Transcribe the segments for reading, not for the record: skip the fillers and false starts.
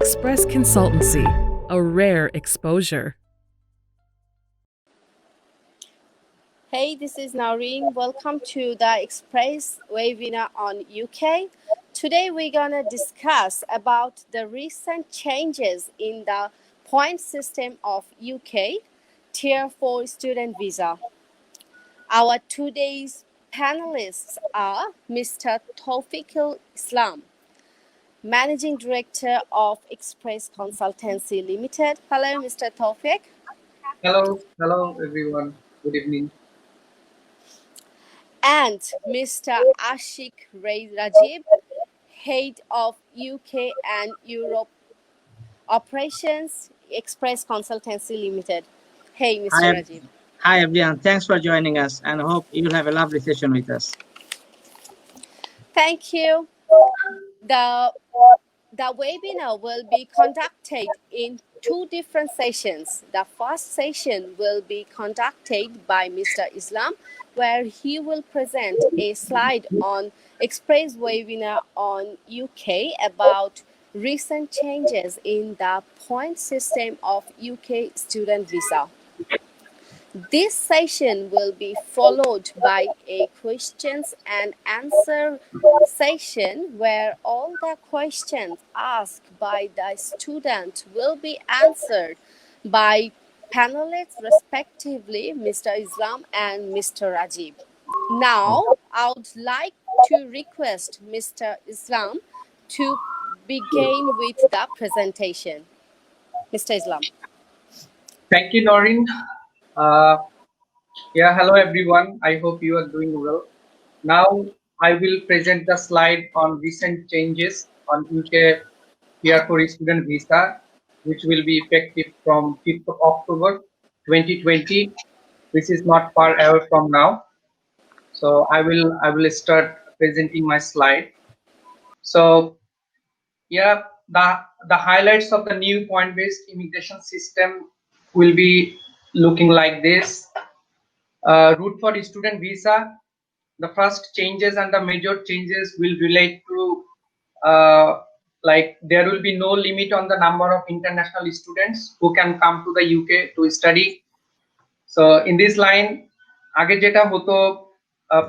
Express Consultancy, a rare exposure. Hey, this is Naureen. Welcome to the Express webinar on UK. Today we're gonna discuss about the recent changes in the point system of UK Tier 4 student visa. Our today's panelists are Mr. Tawfiqul Islam, Managing Director of Express Consultancy Limited. Hello, Mr. Tawfiq. Hello everyone. Good evening. And Mr. Ashik Rajib, Head of UK and Europe Operations, Express Consultancy Limited. Hey, Mr. Rajib. Hi everyone, thanks for joining us and hope you'll have a lovely session with us. Thank you. The webinar will be conducted in two different sessions. The first session will be conducted by Mr. Islam, where he will present a slide on Express webinar on UK about recent changes in the point system of UK student visa. This session will be followed by a questions and answer session where all the questions asked by the student will be answered by panelists respectively, Mr. Islam and Mr. Rajib. Now, I would like to request Mr. Islam to begin with the presentation. Mr. Islam. Thank you, Noreen. Hello everyone. I hope you are doing well. Now I will present the slide on recent changes on UK Tier 4 student visa, which will be effective from 5th of October 2020, which is not far away from now. So I will start presenting my slide. So the highlights of the new point-based immigration system will be looking like this. Route for student visa, the first changes and the major changes will relate to like there will be no limit on the number of international students who can come to the UK to study. So in this line, aage jeta hoto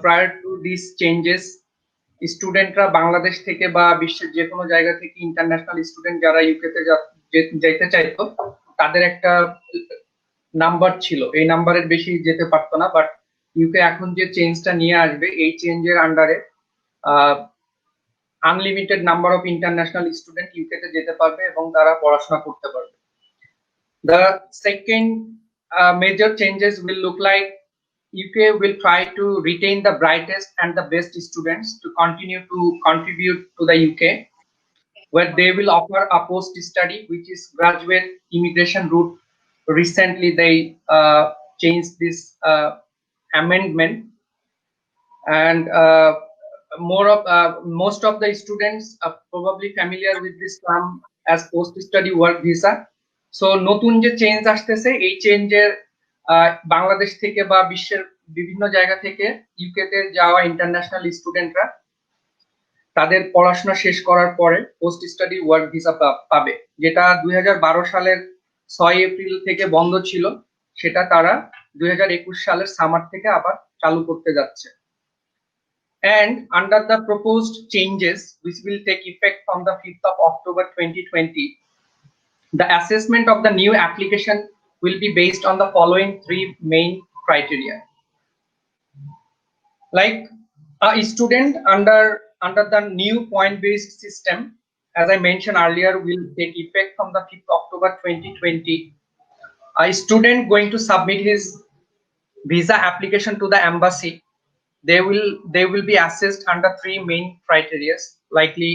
prior to these changes, স্টুডেন্টরা বাংলাদেশ থেকে বা বিশ্বের যে কোনো জায়গা থেকে international student যারা ইউকেতে যেতে চাইতো তাদের একটা নাম্বার ছিল, এই নাম্বারের বেশি যেতে পারতো না। বাট ইউকে এখন যে চেঞ্জটা নিয়ে আসবে, এই চেঞ্জের আন্ডারে unlimited number of international student ইউকেতে যেতে পারবে এবং তারা পড়াশোনা করতে পারবে। The second major changes will look like UK will try to retain the brightest and the best students to continue to contribute to the UK, where they will offer a post-study, which is graduate immigration route. Recently, they changed this amendment, and most of the students are probably familiar with this term as post-study work visa. So, নতুন যে change আসতেছে, এই চেঞ্জের বাংলাদেশ থেকে বা বিশ্বের বিভিন্ন জায়গা থেকে ইউকেতে যাওয়া ইন্টারন্যাশনাল স্টুডেন্টরা তাদের পড়াশোনা শেষ করার পরে পোস্ট স্টাডি ওয়ার্ক ভিসা পাবে, যেটা 2012 সালের 6 এপ্রিল থেকে বন্ধ ছিল, সেটা তারা 2021 সালের সামার থেকে আবার চালু করতে যাচ্ছে। And under the proposed changes which will take effect from the 5th of October 2020, the assessment of the new application will be based on the following three main criteria. Like a student under the new point-based system, as I mentioned earlier, will take effect from the 5th October 2020. A student going to submit his visa application to the embassy, they will be assessed under three main criteria. Likely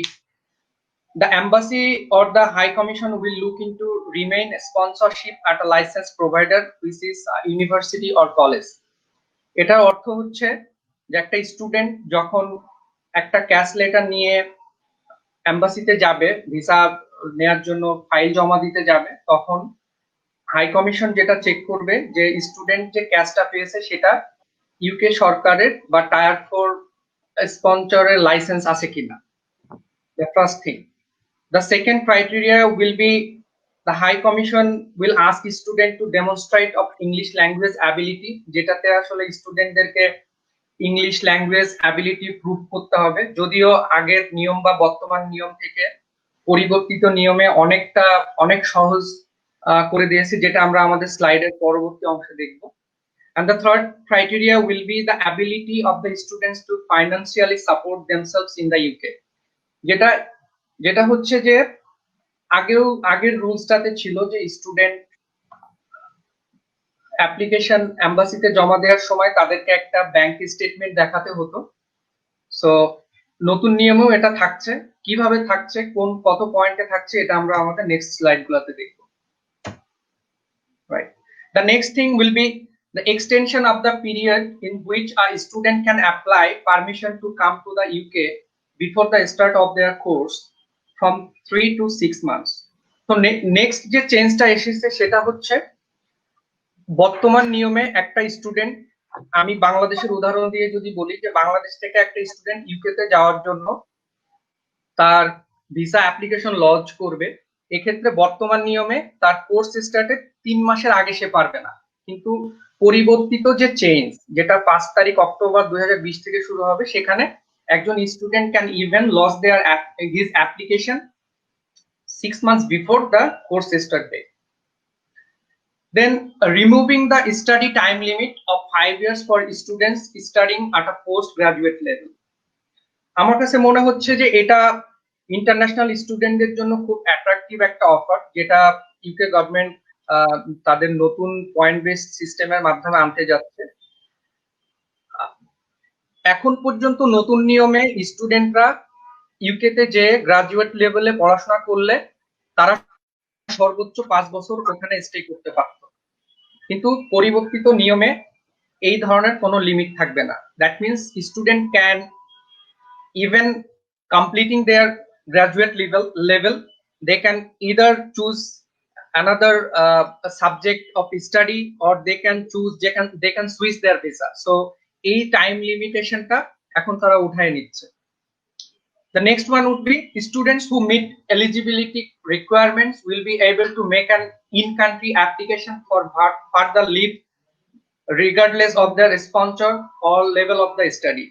the embassy or the High Commission will look into remain sponsorship at a licensed provider, which is university or college. এটার অর্থ হচ্ছে যে একটা student যখন একটা cash letter নিয়ে এম্বাসিতে যাবে, visa নেওয়ার জন্য ফাইল জমা দিতে যাবে, তখন হাই কমিশন যেটা চেক করবে যে স্টুডেন্ট যে ক্যাশটা পেয়েছে সেটা ইউকে সরকারের বা টায়ার 4 স্পন্সরের লাইসেন্স আছে কিনা। The first thing. The second criteria will be the High Commission will ask student to demonstrate of English language ability, যেটাতে আসলে স্টুডেন্টদেরকে ইংলিশ ল্যাঙ্গুয়েজ অ্যাবিলিটি প্রুভ করতে হবে। যদিও আগের নিয়ম বা বর্তমান নিয়ম থেকে পরিবর্তিত নিয়মে অনেক সহজ করে দিয়েছে, যেটা আমরা আমাদের স্লাইডের পরবর্তী অংশে দেখব। And the third criteria will be the ability of the students to financially support themselves in the UK, যেটা হচ্ছে যে আগের রুলসটাতে ছিল যে স্টুডেন্ট অ্যাপ্লিকেশন এম্বাসিতে জমা দেওয়ার সময় তাদেরকে একটা ব্যাংক স্টেটমেন্ট দেখাতে হতো। সো নতুন নিয়মেও এটা থাকছে। কিভাবে থাকছে, কত পয়েন্টে থাকছে, এটা আমরা আমাদের নেক্সট স্লাইডগুলোতে দেখব। Right. The next thing will be the extension of the period in which a student can apply permission to come to the UK before the start of their course from 3 to 6 months. So next যে চেঞ্জটা এসেছে সেটা হচ্ছে বর্তমান নিয়মে একটা student, আমি বাংলাদেশের উদাহরণ দিয়ে যদি বলি যে বাংলাদেশ থেকে একটা স্টুডেন্ট ইউকে তে যাওয়ার জন্য তার ভিসা অ্যাপ্লিকেশন লঞ্চ করবে, এক্ষেত্রে বর্তমান নিয়মে তার কোর্স স্টার্টের 3 মাসের আগে সে পারবে না। কিন্তু পরিবর্তিত যে চেঞ্জ, যেটা 5 তারিখ অক্টোবর 2020 থেকে শুরু হবে, সেখানে একজন student can even lose their his application 6 months before the course start date. Then removing the study time limit of 5 years for students studying at a postgraduate level. আমার কাছে মনে হচ্ছে যে এটা ইন্টারন্যাশনাল স্টুডেন্টদের জন্য খুব অ্যাট্রাকটিভ একটা অফার, যেটা ইউকে গভর্নমেন্ট তাদের নতুন পয়েন্ট বেসড সিস্টেমের মাধ্যমে আনতে যাচ্ছে। এখন পর্যন্ত নতুন নিয়মে স্টুডেন্টরা ইউকে তে যে গ্রাজুয়েট লেভেলে পড়াশোনা করলে তারা সর্বোচ্চ 5 বছর ওখানে স্টে করতে পারত, কিন্তু পরিবর্তিত নিয়মে এই ধরনের কোনো লিমিট থাকবে না। That means student can even completing their graduate level they can either choose another subject of study or they can switch their visa. So এই টাইম লিমিটেশনটা এখন তারা উঠায় নিচ্ছে। The next one would be students who meet eligibility requirements will be able to make an in-country application for further leave regardless of their sponsor or level of the study.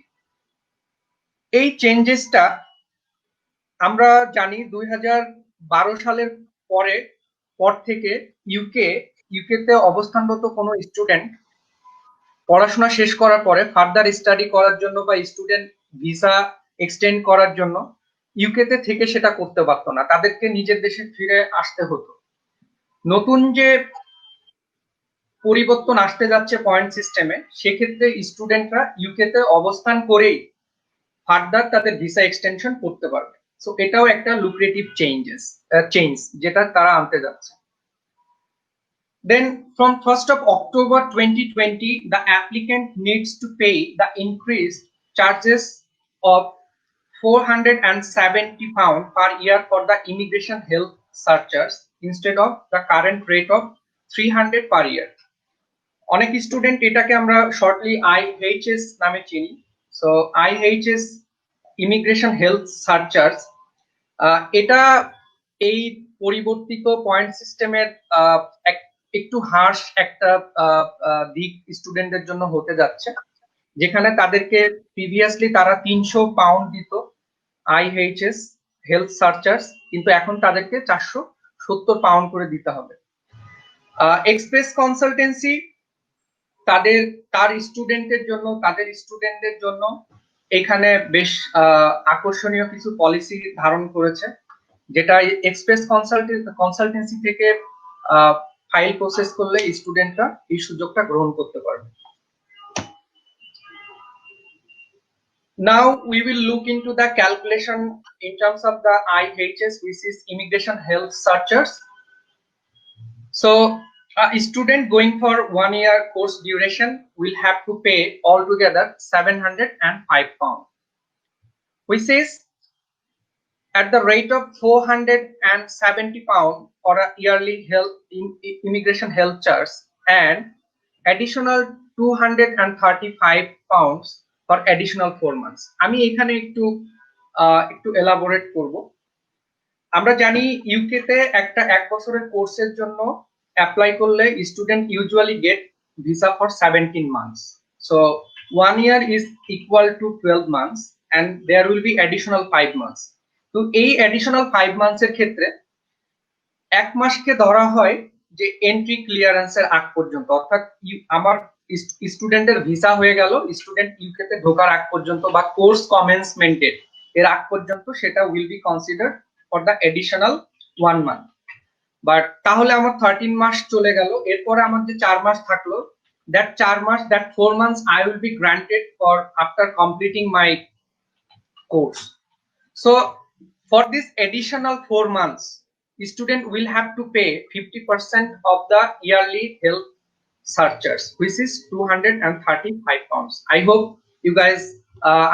এই চেঞ্জেসটা আমরা জানি 2012 সালের পর থেকে ইউকেতে অবস্থানরত কোনো স্টুডেন্ট পড়াশোনা শেষ করার পরে ফার্দার স্টাডি করার জন্য বা স্টুডেন্ট ভিসা এক্সটেন্ড করার জন্য ইউকেতে থেকে সেটা করতে পারতো না, তাদেরকে নিজের দেশে ফিরে আসতে হতো। নতুন যে পরিবর্তন আসতে যাচ্ছে পয়েন্ট সিস্টেমে, সেক্ষেত্রে স্টুডেন্টরা ইউকেতে অবস্থান করেই ফার্দার তাদের ভিসা এক্সটেনশন করতে পারবে। সো এটাও একটা লুক্রেটিভ চেঞ্জ যেটা তারা আনতে যাচ্ছে। Then from 1st of October 2020 the applicant needs to pay the increased charges of £470 per year for the immigration health surcharge instead of the current rate of 300 per year. অনেক student এটাকে আমরা shortly IHS নামে চিনি। So IHS immigration health surcharge, এটা এই পরিবর্তিত point সিস্টেমের একটু হার্শ একটা দিক স্টুডেন্টদের জন্য হতে যাচ্ছে, যেখানে তাদেরকে প্রিভিয়াসলি তারা 300 পাউন্ড দিত IHS হেলথ সার্চার্জ, কিন্তু এখন তাদেরকে 470 পাউন্ড করে দিতে হবে। এক্সপ্রেস কনসালটেন্সি তাদের স্টুডেন্টদের জন্য এখানে বেশ আকর্ষণীয় কিছু পলিসি ধারণ করেছে, যেটা এক্সপ্রেস কনসালটেন্সি থেকে ফাইল প্রসেস করলে স্টুডেন্টরা এই সুযোগটা গ্রহণ করতে পারবে। Now we will look into the calculation in terms of the IHS, which is immigration health surcharge. So a student going for 1 year course duration will have to pay altogether £705, which is at the rate of £470 for a yearly immigration health charge and additional £235 for additional 4 months. আমি এখানে একটু elaborate করব। আমরা জানি UK তে একটা 1 বছরের কোর্সের জন্য অ্যাপ্লাই করলে student usually gate visa for 17 months. So 1 year is equal to 12 months and there will be additional 5 months. তো এই additional 5 months এর ক্ষেত্রে 1 মাসকে ধরা হয় যে এন্ট্রি ক্লিয়ারেন্সের আগ পর্যন্ত, অর্থাৎ আমার স্টুডেন্টের ভিসা হয়ে গেল, স্টুডেন্ট ইউকে তে ঢোকার আগ পর্যন্ত বা কোর্স কমেন্সমেন্টের এর আগ পর্যন্ত সেটা will be considered for the additional 1 month. But তাহলে আমার 13 মাস চলে গেল, এরপরে আমার যে 4 মাস থাকলো, that 4 months, that 4 months I will be granted for after completing my course. So for this additional 4 months, student will have to pay 50% of the yearly health surcharge, which is 235 pounds. I hope you guys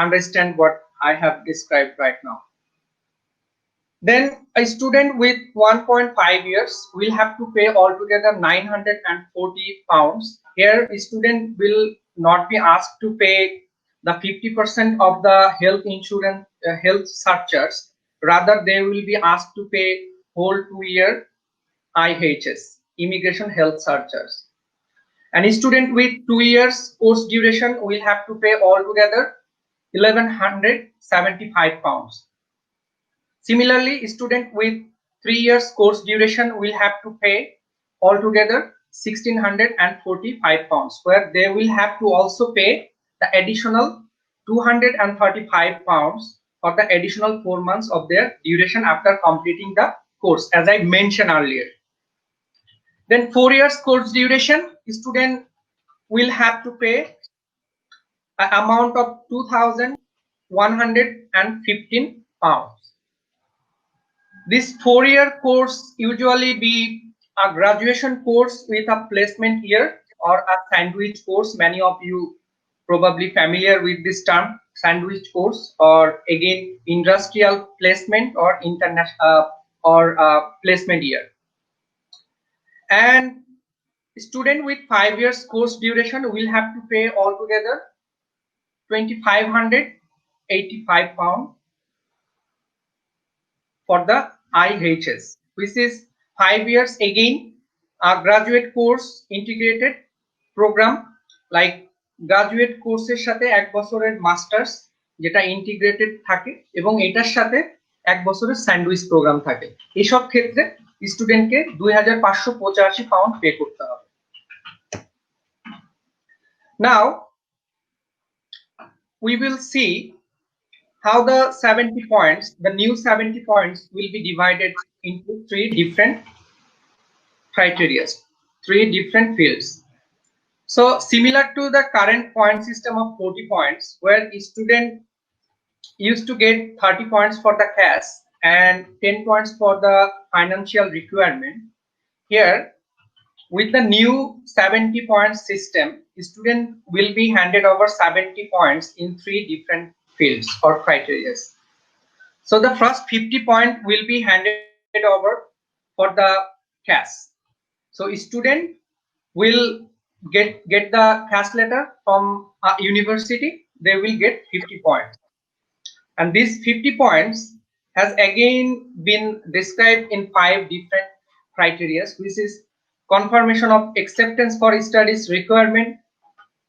understand what I have described right now. Then a student with 1.5 years will have to pay altogether 940 pounds. Here a student will not be asked to pay the 50% of the health insurance health surcharge. Rather, they will be asked to pay whole 2-year IHS, immigration health surcharge. And a student with 2 years course duration will have to pay altogether 1175 pounds. Similarly, a student with 3 years course duration will have to pay altogether 1645 pounds, where they will have to also pay the additional 235 pounds for the additional 4 months of their duration after completing the course, as I mentioned earlier. Then 4 years course duration, student will have to pay an amount of 2,115 pounds. This 4-year course usually be a graduation course with a placement year or a sandwich course. Many of you probably familiar with this term, sandwich course, or again industrial placement or international placement year. And student with 5 years course duration will have to pay altogether 2,585 pounds for the IHS, which is 5 years again a graduate course integrated program, like graduate কোর্সের সাথে 1 বছরের masters যেটা integrated থাকে এবং এটার সাথে 1 বছরের sandwich programme থাকে। এইসব ক্ষেত্রে স্টুডেন্টকে 2585 পাউন্ড পে করতে হবে। Now we will see how the 70 points, the new 70 points will be divided into 3 different criteria, 3 different fields. So similar to the current point system of 40 points, where a student used to get 30 points for the cash and 10 points for the financial requirement, here with the new 70 point system, student will be handed over 70 points in 3 different fields or criteria. So the first 50 point will be handed over for the cash. So a student will get the cash letter from a university, they will get 50 points. And these 50 points has again been described in 5 different criteria, which is confirmation of acceptance for studies requirement,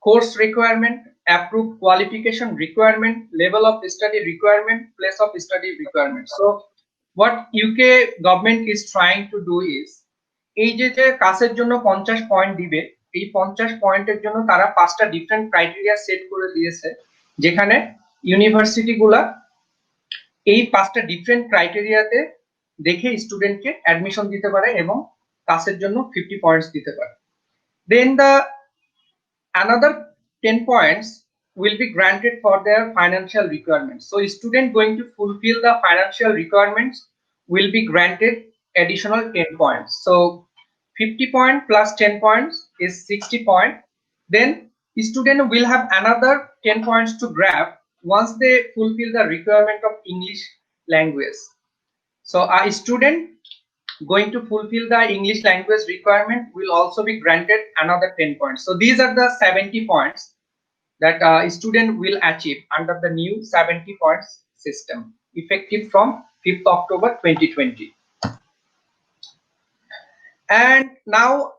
course requirement, approved qualification requirement, level of study requirement, place of study requirement. So what UK government is trying to do is, এই যে কাসের জন্য 50 point দিবে, এই 50 পয়েন্টের জন্য তারা 5টা different criteria set করে দিয়েছে, যেখানে ইউনিভার্সিটি গুলা এই 5টা ডিফারেন্ট ক্রাইটেরিয়াতে দেখে স্টুডেন্টকে অ্যাডমিশন দিতে পারে এবং কাসের জন্য 50 পয়েন্টস দিতে পারে। Then the another 10 points will be granted for their financial requirements. So student going to fulfill the financial requirements will be granted additional 10 points. So 50 point plus 10 points is 60 point. Then student will have another 10 points to grab once they fulfill the requirement of English language. So a student going to fulfill the English language requirement will also be granted another 10 points. So these are the 70 points that a student will achieve under the new 70 points system effective from 5th October 2020. And now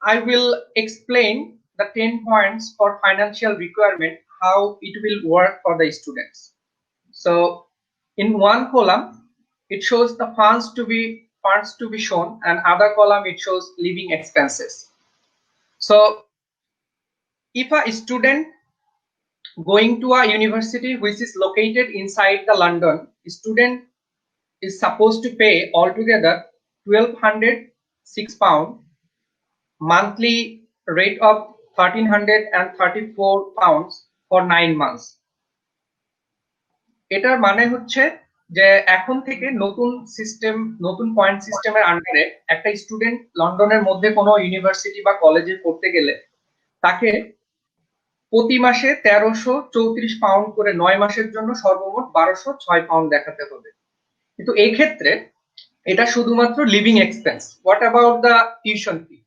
I will explain the 10 points for financial requirement, how it will work for the students. So in one column, it shows the funds to be shown, and other column it shows living expenses. So if a student going to a university which is located inside the London, student is supposed to pay altogether £1,206, monthly rate of £1,334 for 9 months. এটার মানে হচ্ছে যে এখন থেকে নতুন point সিস্টেমের আন্ডারে একটা স্টুডেন্ট লন্ডনের মধ্যে কোনো ইউনিভার্সিটি বা কলেজে পড়তে গেলে তাকে প্রতি মাসে £1,334 করে 9 মাসের জন্য সর্বমোট £1,206 দেখাতে হবে। কিন্তু এই ক্ষেত্রে এটা শুধুমাত্র living expense. What about the tuition fee?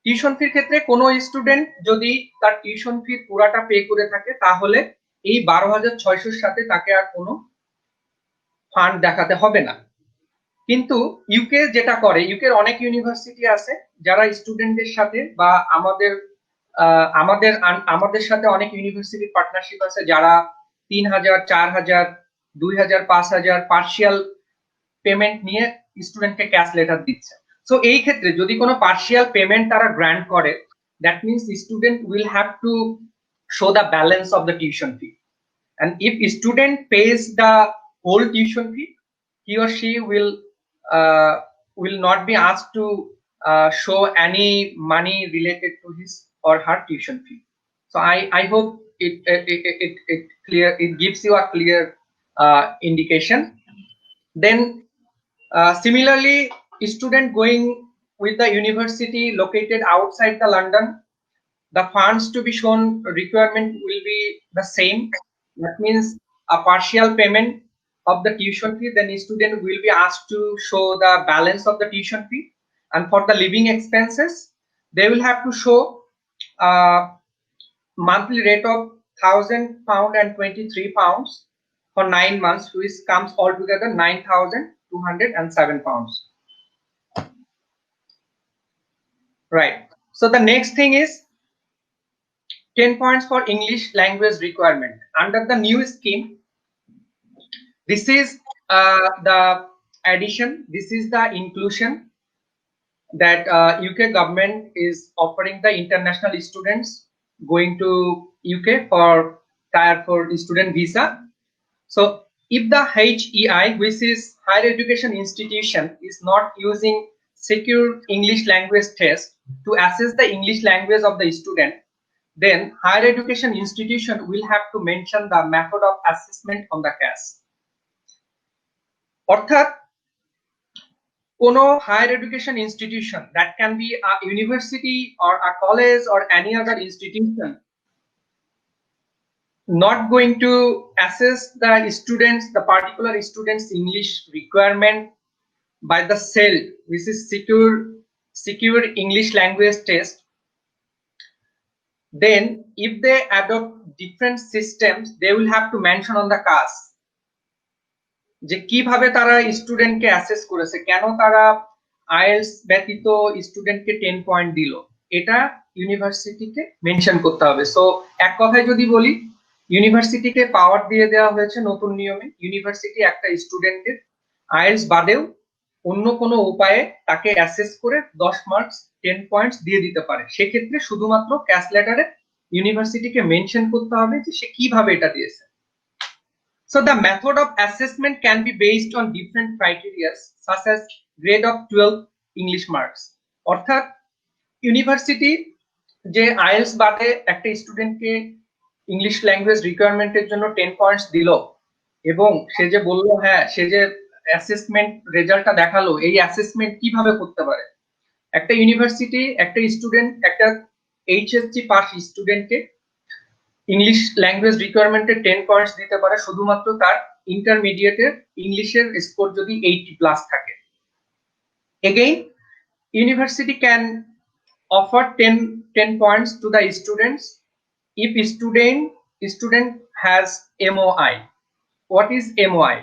Tuition ফির ক্ষেত্রে কোনো স্টুডেন্ট যদি তার টিউশন ফি পুরাটা পে করে থাকে তাহলে এই 12,600 সাথে তাকে আর কোনো ফান্ড দেখাতে হবে না। কিন্তু ইউকে যেটা করে, ইউকের অনেক ইউনিভার্সিটি আছে যারা স্টুডেন্টদের সাথে বা আমাদের সাথে অনেক ইউনিভার্সিটির পার্টনারশিপ আছে যারা 3,000, 4,000, 2,000, 5,000 পার্শিয়াল পেমেন্ট নিয়ে স্টুডেন্টকে ক্যাশ লেটার দিচ্ছে। সো এই ক্ষেত্রে যদি কোনো পার্শিয়াল পেমেন্ট তারা গ্র্যান্ট করে, that means student will have two show the balance of the tuition fee, and if student pays the whole tuition fee, he or she will not be asked to show any money related to his or her tuition fee. So I hope it gives you a clear indication. Then similarly, student going with the university located outside the London, the funds to be shown requirement will be the same. That means a partial payment of the tuition fee, then the student will be asked to show the balance of the tuition fee. And for the living expenses, they will have to show a monthly rate of £1,000 and £23 for 9 months, which comes altogether £9,207. Right. So the next thing is 10 points for English language requirement. Under the new scheme, this is the addition, this is the inclusion that UK government is offering the international students going to UK for tier 4 student visa. So if the HEI, which is higher education institution, is not using secure English language test to assess the English language of the student, then higher education institution will have to mention the method of assessment on the CAS. অর্থাৎ কোনো higher education institution, that can be a university or a college or any other institution, not going to assess the students, the particular students English requirement by the CEL, which is secure English language test. Then if they adopt different systems, they will have to mention on the CAS যে কিভাবে তারা স্টুডেন্টকে assess করেছে, কেন তারা IELTS ব্যতীত স্টুডেন্টকে 10 point দিল, এটা ইউনিভার্সিটিকে মেনশন করতে হবে। সো এক কথায় যদি বলি, ইউনিভার্সিটিকে পাওয়ার দিয়ে দেওয়া হয়েছে নতুন নিয়মে, ইউনিভার্সিটি একটা স্টুডেন্টের আইএলটিএস বাদেও অন্য কোনো উপায়ে তাকে অ্যাসেস করে 10 মার্কস 10 পয়েন্টস দিয়ে দিতে পারে। সেক্ষেত্রে শুধুমাত্র ক্যাশ লেটারে ইউনিভার্সিটিকে মেনশন করতে হবে যে সে কিভাবে এটা দিয়েছে। So the method of assessment can be based on different criteria such as grade of 12 English marks. অর্থাৎ ইউনিভার্সিটি যে আইএলটিএস বাদে একটা স্টুডেন্টকে ইংলিশ ল্যাঙ্গুয়েজ রিকোয়ারমেন্টের জন্য 10 পয়েন্টস দিল এবং সে যে বলল হ্যাঁ সে যে অ্যাসেসমেন্ট রেজাল্টটা দেখালো, এই অ্যাসেসমেন্ট কিভাবে করতে পারে? একটা ইউনিভার্সিটি একটা স্টুডেন্ট, একটা এইচএসসি পাস স্টুডেন্টকে ইংলিশ ল্যাঙ্গুয়েজ রিকোয়ারমেন্টে 10 পয়েন্টস দিতে পারে শুধুমাত্র তার ইন্টারমিডিয়েটের ইংলিশের স্কোর যদি 80+ থাকে। Again, university can offer 10 points to the students if student has MOI. What is MOI?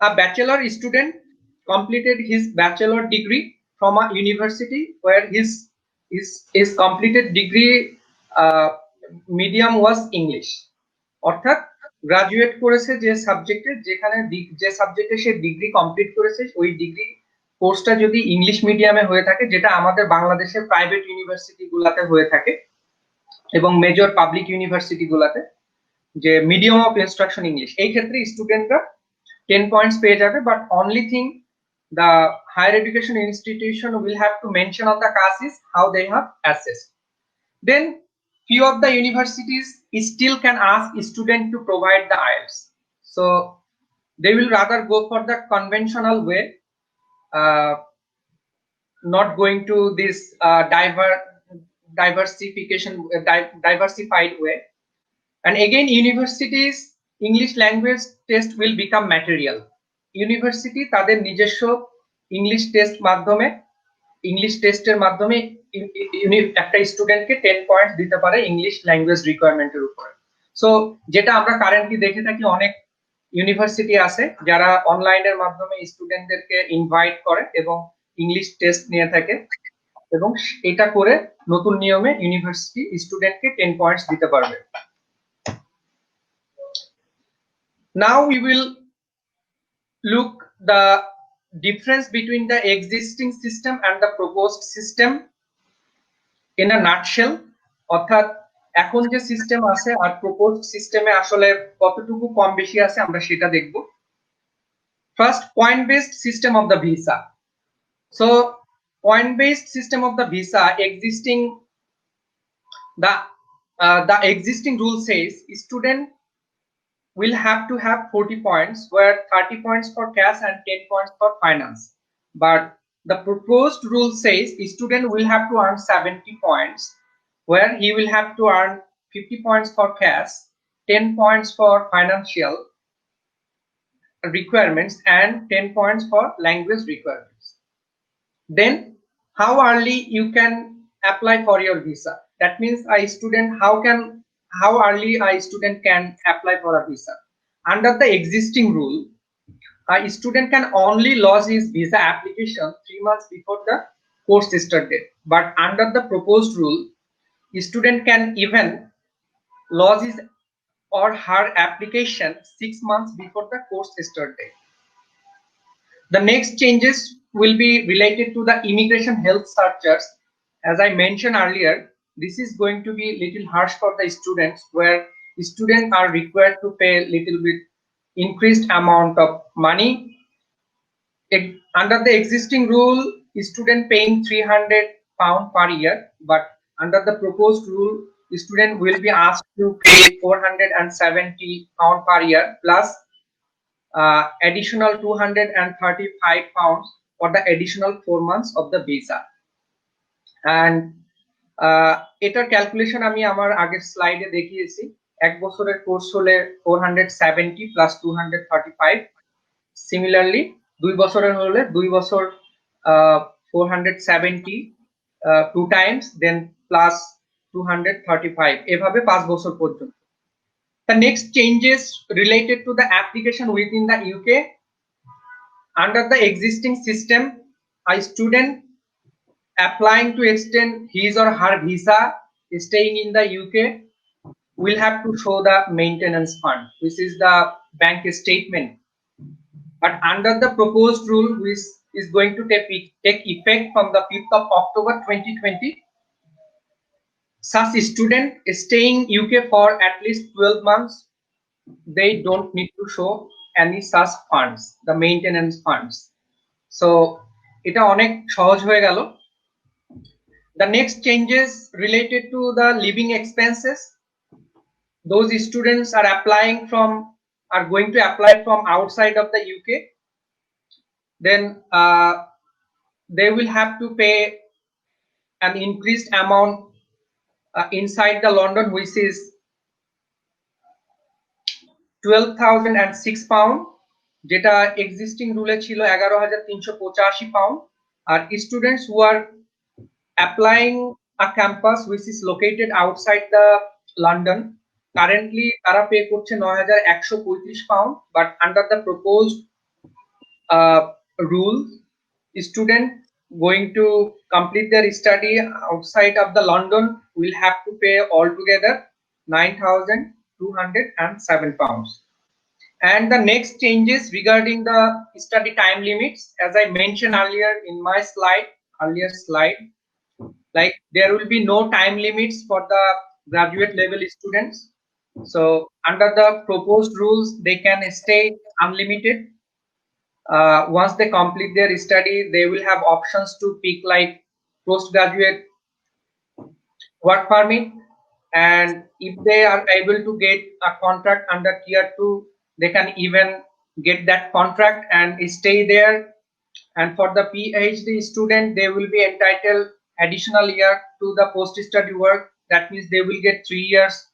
A bachelor student completed his bachelor degree from a university where his completed degree medium was English. অর্থাৎ graduate করেছে যে সাবজেক্টে, যেখানে যে সাবজেক্টে সে degree complete করেছে ওই degree কোর্সটা যদি ইংলিশ মিডিয়ামে হয়ে থাকে, যেটা আমাদের বাংলাদেশের প্রাইভেট ইউনিভার্সিটি গুলাতে হয়ে থাকে এবং মেজর পাবলিক ইউনিভার্সিটি গুলাতে, যে মিডিয়াম অফ ইনস্ট্রাকশন ইংলিশ, এই ক্ষেত্রে স্টুডেন্টরা 10 points পেয়ে যাবে। But only thing the higher education institution will have to mention on the CAS is how they have assessed. Then few of the universities still can ask student to provide the IELTS, so they will rather go for the conventional way, not going to this diversified way. And again, universities English language test will become material. University তাদের নিজস্ব English test মাধ্যমে, English টেস্টের মাধ্যমে একটা স্টুডেন্টকে 10 points দিতে পারে English language রিকোয়ারমেন্টের উপরে। সো যেটা আমরা কারেন্টলি দেখে থাকি, অনেক ইউনিভার্সিটি আছে যারা অনলাইনের মাধ্যমে স্টুডেন্টদেরকে ইনভাইট করে এবং ইংলিশ টেস্ট নিয়ে থাকে, এবং এটা করে নতুন নিয়মে ইউনিভার্সিটি স্টুডেন্টকে 10 পয়েন্টস দিতে পারবে। Now we will look the difference between the existing system and the proposed system in a nutshell. অর্থাৎ এখন যে সিস্টেম আছে আর প্রপোজড সিস্টেমে আসলে কতটুকু কম বেশি আছে আমরা সেটা দেখব। First, point based system of the visa. So point based system of the visa existing, the existing rule says student will have to have 40 points, where 30 points for cash and 10 points for finance. But the proposed rule says student will have to earn 70 points, where he will have to earn 50 points for cash, 10 points for financial requirements, and 10 points for language requirements. Then how early you can apply for your visa? That means a student, how early a student can apply for a visa. Under the existing rule, a student can only lodge his visa application 3 months before the course start date. But under the proposed rule, a student can even lodge his or her application 6 months before the course start date. The next changes will be related to the immigration health surcharge. As I mentioned earlier, this is going to be little harsh for the students, where students are required to pay little bit increased amount of money. Under the existing rule, student paying 300 pound per year, but under the proposed rule, the student will be asked to pay 470 pound per year plus additional 235 pounds for the additional 4 months of the visa. And এটার calculation আমি আমার আগের স্লাইডে দেখিয়েছি। এক বছরের course হলে 470 plus 235, similarly 2 বছরের হলে 2 বছর 470 2 টাইমস, দেন প্লাস 235, এভাবে 5 বছর পর্যন্ত। The next changes related to the application within the UK. Under the existing system, a student applying to extend his or her visa staying in the UK will have to show the maintenance fund, which is the bank statement. But under the proposed rule, which is going to take effect from the 5th of October 2020, such student staying UK for at least 12 months, they don't need to show any such funds, the maintenance funds. So এটা অনেক সহজ হয়ে গেল। The next changes related to the living expenses. Those students are going to apply from outside of the UK. Then they will have to pay an increased amount inside the London, which is 12,006 pound, যেটা existing রুলে ছিল 11,385 pound. আর students who are applying a campus which is located outside the London, currently তারা pay করছে 9,135 pound, but under the proposed rule. Student going to complete their study outside of the London will have to pay altogether £9,207. And the next changes regarding the study time limits, as I mentioned earlier in my earlier slide, like there will be no time limits for the graduate level students. So under the proposed rules, they can stay unlimited. Once they complete their study, they will have options to pick like postgraduate work permit, and if they are able to get a contract under tier 2, they can even get that contract and stay there. And for the PhD student, they will be entitled additional year to the post-study work. That means they will get 3 years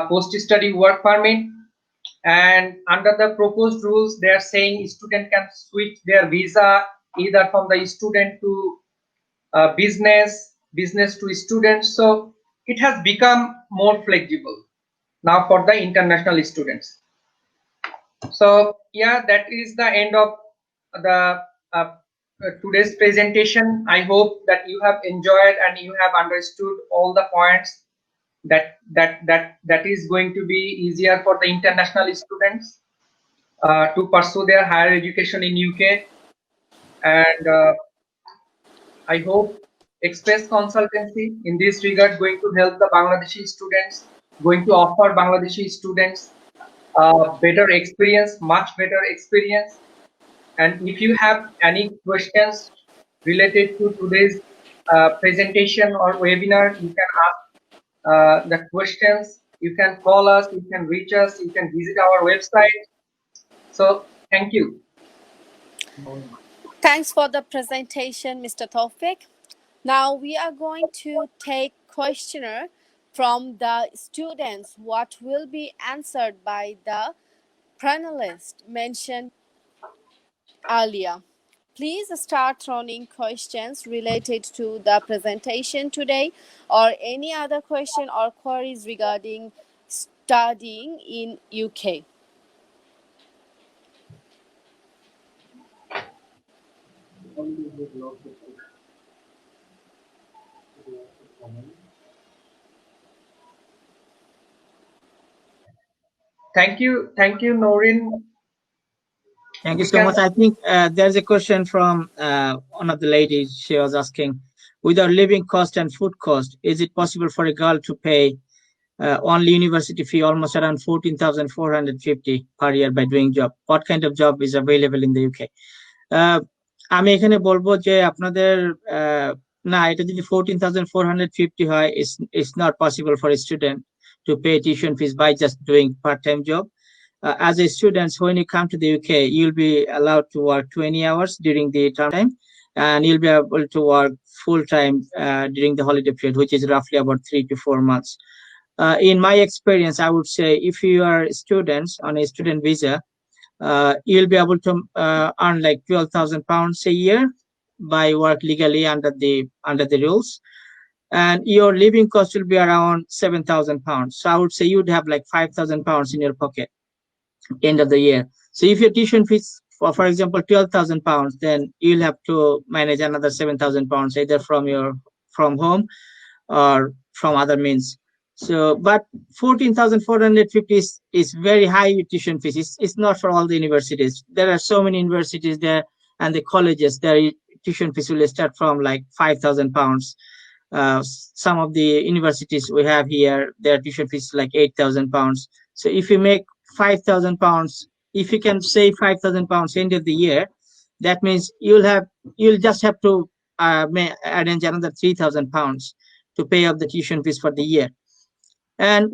post-study work permit. And under the proposed rules, they are saying student can switch their visa either from the student to business to students. So it has become more flexible now for the international students. So yeah, that is the end of the today's presentation. I hope that you have enjoyed and you have understood all the points that is going to be easier for the international students to pursue their higher education in UK. And I hope Express Consultancy in this regard going to help the Bangladeshi students, going to offer Bangladeshi students better experience, much better experience. And if you have any questions related to today's presentation or webinar, you can ask the questions. You can call us, you can reach us, you can visit our website. So thank you. Thanks for the presentation, Mr. Tawfiq. Now we are going to take questionnaire from the students, what will be answered by the panelist mentioned earlier. Please start throwing questions related to the presentation today or any other question or queries regarding studying in UK. Thank you, Noreen. Thank you so much. I think there's a question from one of the ladies. She was asking, with our living cost and food cost, is it possible for a girl to pay only university fee almost around 14,450 per year by doing job? What kind of job is available in the UK? আমি এখানে বলবো যে আপনাদের না, এটা যদি 14,450 হয়, it's not possible for a student to pay tuition fees by just doing part-time job. As a student, when you come to the UK, you'll be allowed to work 20 hours during the term time, and you'll be able to work full-time during the holiday period, which is roughly about 3 to 4 months. In my experience, I would say if you are students on a student visa, you'll be able to earn like £12,000 a year by work legally under the rules, and your living cost will be around £7,000. So I would say you'd have like £5,000 in your pocket end of the year. So if your tuition fees for example £12,000, then you'll have to manage another £7,000 either from home or from other means. So but 14,450 is very high tuition fees. It's not for all the universities. There are so many universities there, and the colleges, their tuition fees will start from like £5,000. Some of the universities we have here, their tuition fees is like £8,000. So if you make £5,000, if you can save £5,000 end of the year, that means you'll just have to arrange another £3,000 to pay off the tuition fees for the year. And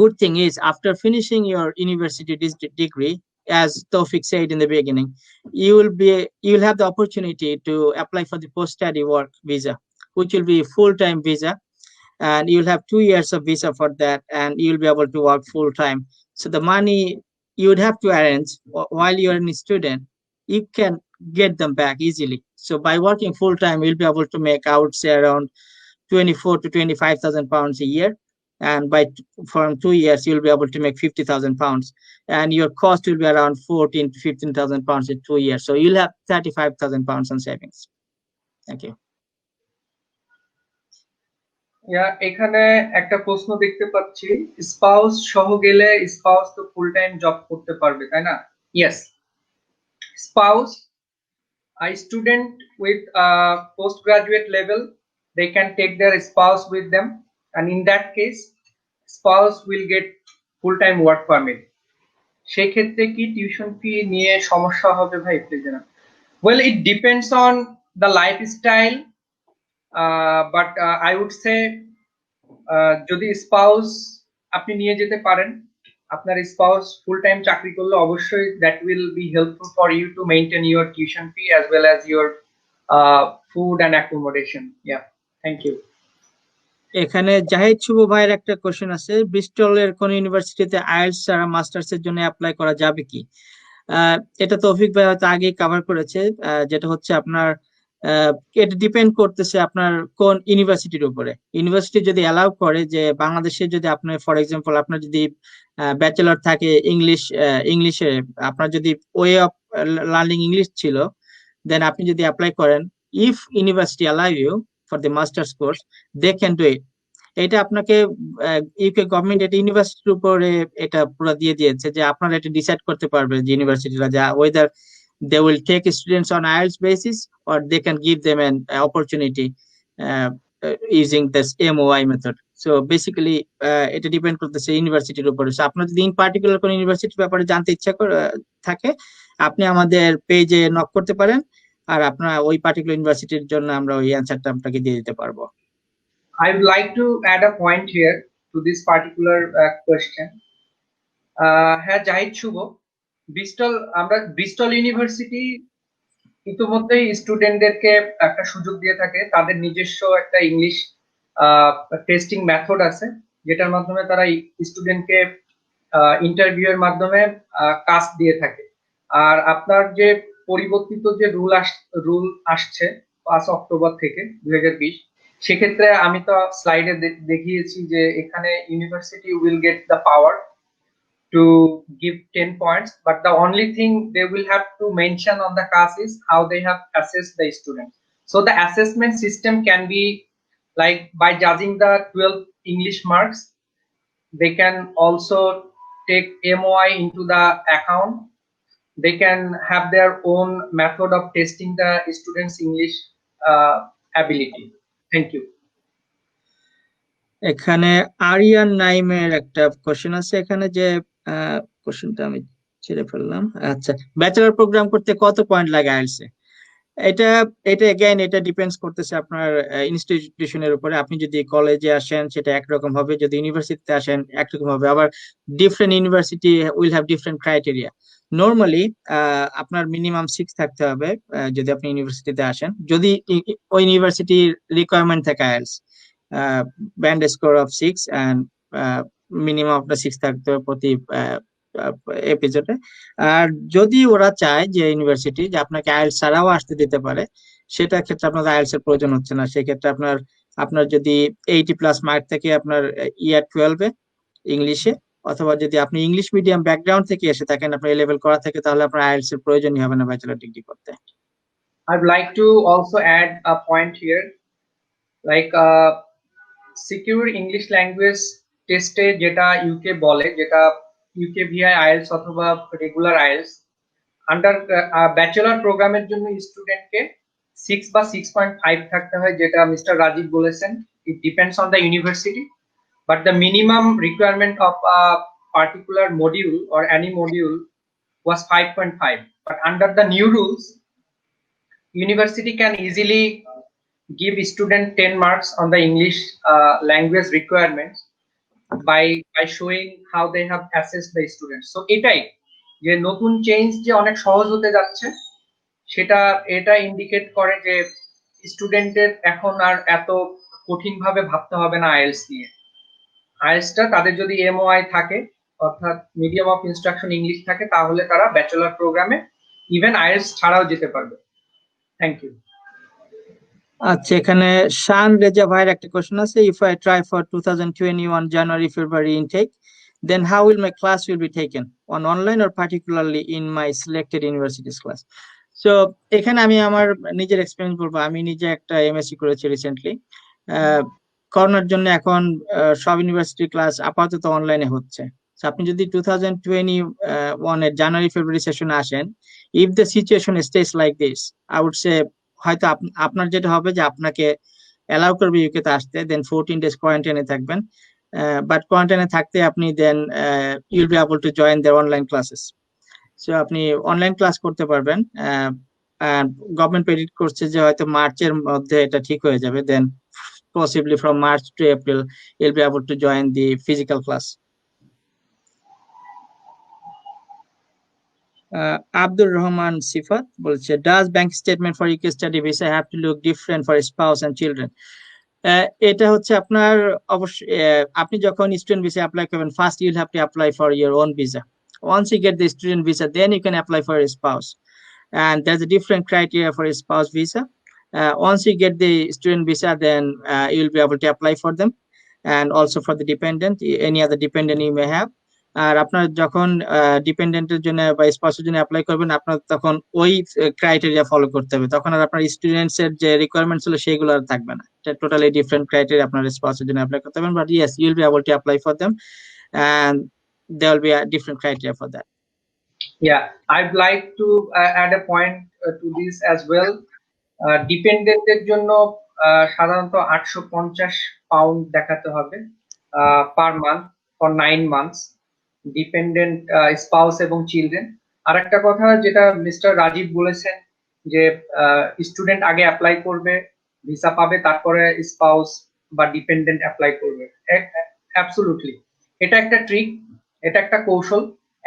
good thing is, after finishing your university degree, as Tawfiq said in the beginning, you'll have the opportunity to apply for the post-study work visa, which will be a full-time visa, and you'll have 2 years of visa for that, and you'll be able to work full-time. So the money you would have to arrange while you're a student, you can get them back easily. So by working full-time, you'll be able to make, I would say, around 24 to 25,000 pounds a year. and from 2 years you'll be able to make 50,000 pounds, and your cost will be around 14 to 15,000 pounds in 2 years. So you'll have 35,000 pounds on savings. Thank you. এখানে একটা প্রশ্ন দেখতে পাচ্ছি, spouse সহ গেলে spouse তো full time job করতে পারবে, তাই না? Yes, spouse, a student with postgraduate level, they can take their spouse with them, and in that case spouse will get full-time work permit. সেই ক্ষেত্রে কি টিউশন ফি নিয়ে সমস্যা হবে ভাই? প্লিজ জানান। Well, it depends on the lifestyle, but I would say যদি spouse আপনি নিয়ে যেতে পারেন, আপনার স্পাউস ফুল টাইম চাকরি করলে অবশ্যই that will be helpful for you to maintain your tuition fee as well as your food and accommodation. Yeah, thank you. এখানে জাহিদ শুভ ভাইয়ের একটা কোশ্চেন আছে, ব্রিস্টলের কোন ইউনিভার্সিটিতে আইএলটিএস ছাড়া মাস্টার্স এর জন্য অ্যাপ্লাই করা যাবে কি? এটা তৌফিক ভাই হয়তো আগেই কভার করেছে, যেটা হচ্ছে আপনার এটা ডিপেন্ড করতেছে আপনার কোন ইউনিভার্সিটির উপরে। ইউনিভার্সিটি যদি অ্যালাউ করে যে বাংলাদেশে যদি আপনার ফর এক্সাম্পল আপনার যদি ব্যাচেলর থাকে ইংলিশে, আপনার যদি ওয়ে অফ লার্নিং ইংলিশ ছিল, দেন আপনি যদি অ্যাপ্লাই করেন, if university allow you for the masters course, they can do it. এটা আপনাকে ইউকে গভর্নমেন্ট এটা ইউনিভার্সিটির উপরে এটা পুরো দিয়ে দিয়েছে যে আপনারা এটা ডিসাইড করতে পারবে যে ইউনিভার্সিটিরা যা weather they will take students on IELTS basis or they can give them an opportunity using this MOI method. So basically এটা ডিপেন্ড করতেছে ইউনিভার্সিটির উপরে। সো আপনার যদি ইন পার্টিকুলার কোন ইউনিভার্সিটির ব্যাপারে জানতে ইচ্ছা থাকে, আপনি আমাদের পেজে নক করতে পারেন, আর আপনার ওই পার্টিকুলার ইউনিভার্সিটির জন্য আমরা ওই অ্যানসারটা আপনাকে দিয়ে দিতে পারবো। I would like to add a point here to this particular question. হ্যাঁ জাহিদ শুভ, ব্রিস্টল ইউনিভার্সিটি ইতিমধ্যেই স্টুডেন্টদেরকে একটা সুযোগ দিয়ে থাকে, তাদের নিজস্ব একটা ইংলিশ টেস্টিং মেথড আছে, যেটার মাধ্যমে তারা স্টুডেন্টকে ইন্টারভিউ এর মাধ্যমে কাজ দিয়ে থাকে। আর আপনার যে পরিবর্তিত যে রুল আসছে 5 অক্টোবর থেকে 2020, সেক্ষেত্রে আমি তো স্লাইডে দেখিয়েছি যে এখানে university will get the power to give 10 points, but the only thing they will have to mention on the class is how they have assessed the students. So the assessment system can be like by judging the 12 English marks, they can also take MOI into the account. They can have their own method of testing the students English ability. Thank you. এখানে আরিয়ান নাইমের একটা question আছে, এখানে যে কোশ্চেনটা আমি ছেড়ে ফেললাম। আচ্ছা, ব্যাচেলর প্রোগ্রাম করতে কত পয়েন্ট লাগে আইএলটিএস এ? এটা अगेन এটা ডিপেন্ডস করতেছে আপনার ইনস্টিটিউশনের উপরে। আপনি যদি কলেজে আসেন সেটা একরকম হবে, যদি ইউনিভার্সিটিতে আসেন একরকম হবে, আবার different university will have different criteria. Normally আপনার মিনিমাম 6 থাকতে হবে যদি আপনি ইউনিভার্সিটিতে আসেন, যদি ওই ইউনিভার্সিটির রিকোয়ারমেন্ট থাকে IELTS band score of 6 and minimum আপনার 6 থাকতে হবে প্রতি এপিসোডে। আর যদি ওরা চায় যে ইউনিভার্সিটি যে আপনাকে আইএলটিএস ছাড়াও আসতে দিতে পারে, সেটা ক্ষেত্রে আপনার আইএলটিএস এর প্রয়োজন হচ্ছে না। সেক্ষেত্রে আপনার যদি 80+ মার্ক থেকে আপনার ইয়ার 12 এ ইংলিশে, অথবা যদি আপনি ইংলিশ মিডিয়াম ব্যাকগ্রাউন্ড থেকে এসে থাকেন, আপনার এ লেভেল করা থাকে, তাহলে আপনার আইএলটিএস এর প্রয়োজনই হবে না ব্যাচেলর ডিগ্রি করতে। I'd like to also add a point here, like secure English language টেস্টে যেটা ইউকে বলে, যেটা ইউকে ভিআই আইএলটিএস অথবা রেগুলার আইএলটিএস, আন্ডার ব্যাচেলর প্রোগ্রামের জন্য স্টুডেন্টকে 6 বা 6.5 থাকতে হয়, যেটা মিস্টার রাজীব বলেছেন। It depends on the university, but the minimum requirement of a particular module or any module was 5.5. But under the new rules, university can easily give student 10 marks on the English language requirements by showing how they have assessed the students. So এটাই যে নতুন change যে অনেক সহজ হতে যাচ্ছে, এটা indicate করে যে স্টুডেন্টের এখন আর এত কঠিন ভাবে ভাবতে হবে না আইএলটিএস নিয়ে। আইএলটিএসটা তাদের যদি এমওআই থাকে, অর্থাৎ মিডিয়াম অফ ইনস্ট্রাকশন ইংলিশ থাকে, তাহলে তারা ব্যাচেলর প্রোগ্রামে ইভেন আইএলটিএস ছাড়াও যেতে পারবে। Thank you. আচ্ছা, এখানে শান রেজা ভাইয়ের একটা কোশ্চেন আছে, if I try for 2021 January February intake, then how will my class will be taken on online or particularly in my selected universities class? So এখানে আমি আমার নিজের এক্সপিরিয়েন্স বলবো। আমি নিজে একটা এমএসসি করেছি রিসেন্টলি। করোনার জন্য এখন সব ইউনিভার্সিটি ক্লাস আপাতত অনলাইনে হচ্ছে। So আপনি যদি 2021 এর জানুয়ারি ফেব্রুয়ারি সেশনে আসেন, if the situation stage like this, I would say হয়তো আপনার যেটা হবে যে আপনাকে অ্যালাউ করবে ইউকে তে আসতে, দেন 14 days কোয়ারেন্টাইনে থাকবেন। বাট কোয়ারেন্টাইনে থাকতে আপনি then you'll be able to join their online classes. So আপনি অনলাইন ক্লাস করতে পারবেন। গভর্নমেন্ট প্রেডিক্ট করছে যে হয়তো মার্চের মধ্যে এটা ঠিক হয়ে যাবে, দেন possibly from March to April you'll be able to join the physical class. Abdul Rahman Sifat বলছে, does bank statement for UK study visa have to look different for spouse and children? এটা হচ্ছে আপনার অবশ্যই আপনি যখন student visa apply করবেন, first you'll have to apply for your own visa. Once you get the student visa, then you can apply for spouse, and there's a different criteria for a spouse visa. Once you get the student visa, then you'll be able to apply for them, and also for the dependent, any other dependent you may have. আর আপনার যখন ডিপেন্ডেন্টের জন্য বা স্পাউসের জন্য apply করবেন, আপনার তখন ওই criteria follow করতে হবে। তখন আর আপনার স্টুডেন্টস এর যে রিকোয়ারমেন্ট ছিল সেগুলো আর থাকবে না। এটা টোটালি ডিফারেন্ট ক্রাইটেরিয়া আপনার স্পাউসের জন্য অ্যাপ্লাই করতে হবে। But yes, Yule be able two apply for them, and there will be a different criteria for that. Yeah, I'd like to add a point to this as well. ডিপেন্ডেন্টের জন্য সাধারণত 850 pound দেখাতে হবে per month for 9 months, dependent spouse এবং children. আর একটা কথা যেটা mister Rajib বলেছেন যে স্টুডেন্ট আগে অ্যাপ্লাই করবে, ভিসা পাবে, তারপরে স্পাউস বা ডিপেন্ডেন্ট অ্যাপ্লাই করবে। অ্যাবসলিউটলি, এটা একটা ট্রিক, এটা একটা কৌশল।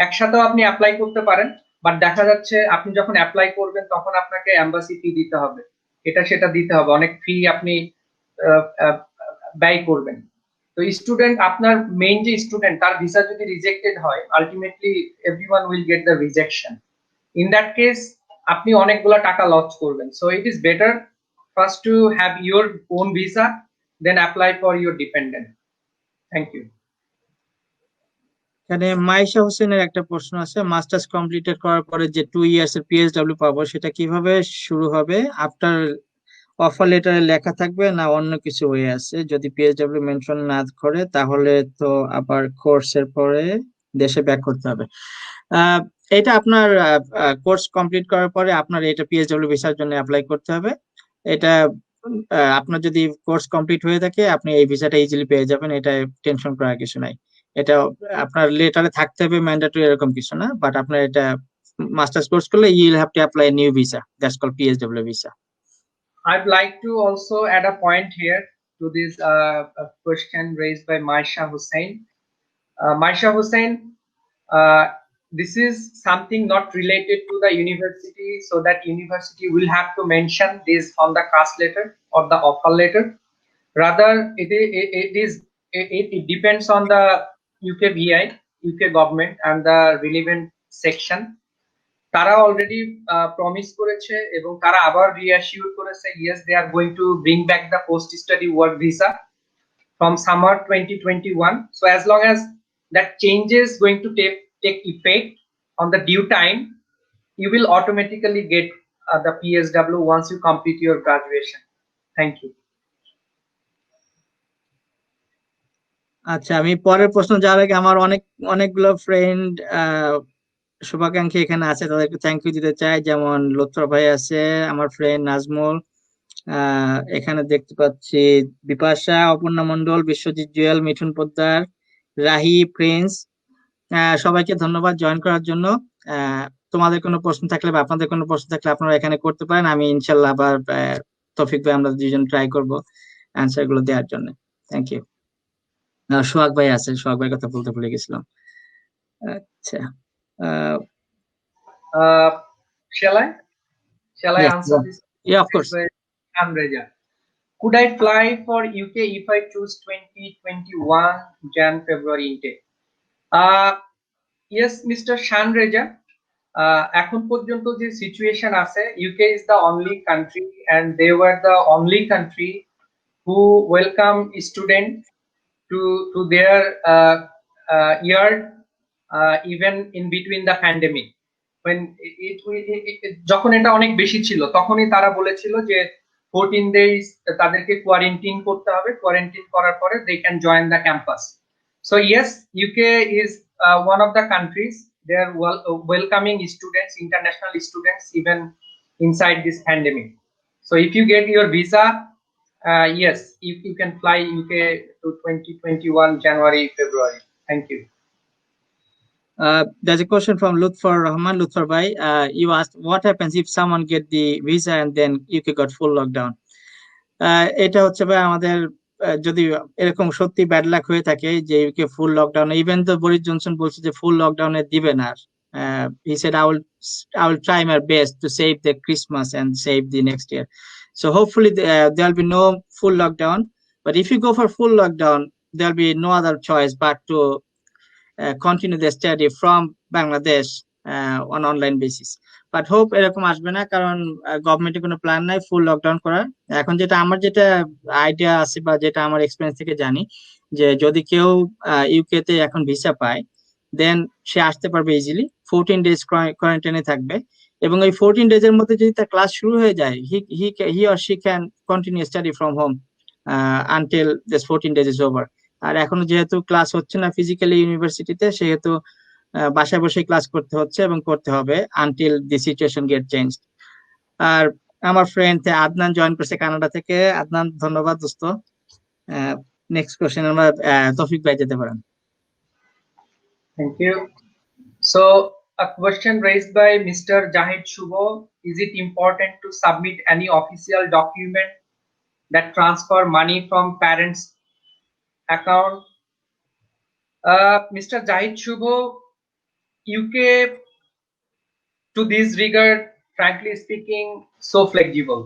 একসাথেও আপনি অ্যাপ্লাই করতে পারেন, বাট দেখা যাচ্ছে আপনি যখন অ্যাপ্লাই করবেন তখন আপনাকে এম্বাসি ফি দিতে হবে, এটা সেটা দিতে হবে, অনেক ফি আপনি ব্যয় করবেন। তো স্টুডেন্ট, আপনার মেইন যে স্টুডেন্ট, তার ভিসা যদি রিজেক্টেড হয়, ultimately everyone will get the rejection. In that case আপনি অনেকগুলো টাকা লস করবেন। So it is better first to have your own visa, then apply for your dependent. Thank you. এখানে মাইশা হোসেনের একটা প্রশ্ন আছে, মাস্টার্স কমপ্লিটেড করার পরে যে 2 ইয়ার্স এর পিএসডব্লিউ পাবো, সেটা কিভাবে শুরু হবে? আফটার অফার লেটারে লেখা থাকবে না অন্য কিছু হয়ে আছে? যদি পিএসডব্লিউ মেনশন না করে তাহলে তো আবার কোর্সের পরে দেশে ব্যাক করতে হবে। এটা আপনার কোর্স কমপ্লিট করার পরে আপনার এটা পিএসডব্লিউ ভিসার জন্য অ্যাপ্লাই করতে হবে। এটা আপনার যদি কোর্স কমপ্লিট হয়ে থাকে, আপনি এই ভিসাটা ইজিলি পেয়ে যাবেন, এটা টেনশন করার কিছু নাই। এটা আপনার লেটারে থাকতে হবে ম্যান্ডেটরি এরকম কিছু না, বাট আপনার এটা মাস্টার্স কোর্স করলে you will have to apply new visa, that's called PSW visa. I'd like to also add a point here to this question raised by Maisha Hussain. Maisha Hussain, this is something not related to the university, so that university will have to mention this on the cast letter or the offer letter. Rather, it depends on the UK VI, UK government and the relevant section. তারা already promise করেছে এবং তারা আবার reassure করেছে, yes they are going to bring back the post study work visa from summer 2021. So as long as that changes going to take effect on the due time, you will automatically get the PSW once you complete your graduation. Thank you. আচ্ছা, আমি পরের প্রশ্ন যাওয়ার আগে আমার অনেকগুলো friend শুভাকাঙ্ক্ষী এখানে আছে, তাদেরকে থ্যাংক ইউ দিতে চাই। যেমন লুৎফর ভাই আছে, আমার ফ্রেন্ড নাজমুল, এখানে দেখতে পাচ্ছি বিপাশা, অপর্ণা মন্ডল, বিশ্বজিৎ জুয়েল, মিঠুন পোদ্দার, রাহি, প্রিন্স, সবাইকে ধন্যবাদ জয়েন করার জন্য। তোমাদের কোনো প্রশ্ন থাকলে বা আপনাদের কোনো প্রশ্ন থাকলে আপনারা এখানে করতে পারেন। আমি ইনশাল্লাহ আবার তৌফিক ভাই আমরা দুজন ট্রাই করবো অ্যান্সার গুলো দেওয়ার জন্য। Thank you. সোহাগ ভাই আছে, সোহাগ ভাইয়ের কথা বলতে ভুলে গেছিলাম। আচ্ছা, shall I answer this? Yeah, of course. Amreja, could I fly for UK if I choose 2021 Jan February intake? Yes, Mr. Shanreja, এখন পর্যন্ত যে সিচুয়েশন আছে, UK is the only country and they were the only country who welcome student to their year even in between the pandemic. When যখন এটা অনেক বেশি ছিল তখনই তারা বলেছিল যে 14 days তাদেরকে কোয়ারেন্টাইন করতে হবে, কোয়ারেন্টাইন করার পরে they can join the campus. So yes, UK is one of the countries they are welcoming students, international students, even inside this pandemic. So if you get your visa, yes, you can fly UK to 2021 January, February. Thank you. There's a question from Lutfar Rahman. Lutfar Bhai, you asked what happens if someone get the visa and then UK got full lockdown. এটা হচ্ছে ভাই আমাদের যদি এরকম সত্যি bad luck হয়ে থাকে যে ইউকে ফুল লকডাউন, ইভেন তো বরিস জনসন বলছে যে ফুল লকডাউনে দিবে না, he said I will try my best to save the Christmas and save the next year. So hopefully there'll be no full lockdown, but if you go for full lockdown there'll be no other choice but to continue the study from Bangladesh on online basis. But hope এরকম আসবে না, কারণ গভর্নমেন্টের কোনো plan নাই ফুল lockdown করার। এখন যেটা আইডিয়া আছে বা যেটা আমার এক্সপিরিয়েন্স থেকে জানি, যে যদি কেউ ইউকে তে এখন ভিসা পায় দেন সে আসতে পারবে ইজিলি, 14 ডেজ কোয়ারেন্টাইনে থাকবে, এবং এই 14 ডেজ এর মধ্যে যদি তার ক্লাস শুরু হয়ে যায়, he or she can continue study from home until this 14 days is over. আর এখনো যেহেতু ক্লাস হচ্ছে না ফিজিক্যালি ইউনিভার্সিটিতে, সেহেতু বাসায় বসে ক্লাস করতে হচ্ছে এবং করতে হবে until the situation get change. আর আমার ফ্রেন্ড আদনান জয়েন করছে কানাডা থেকে। আদনান, ধন্যবাদ দোস্ত। নেক্সট কোশ্চেন আমরা তৌফিক ভাই যেতে পারেন। Thank you. So a question raised by Mr. Jahid Shubho: is it important to submit any official document that transfer money from parents account? Mr. Jahid Shubho, UK to this regard, frankly speaking, so flexible.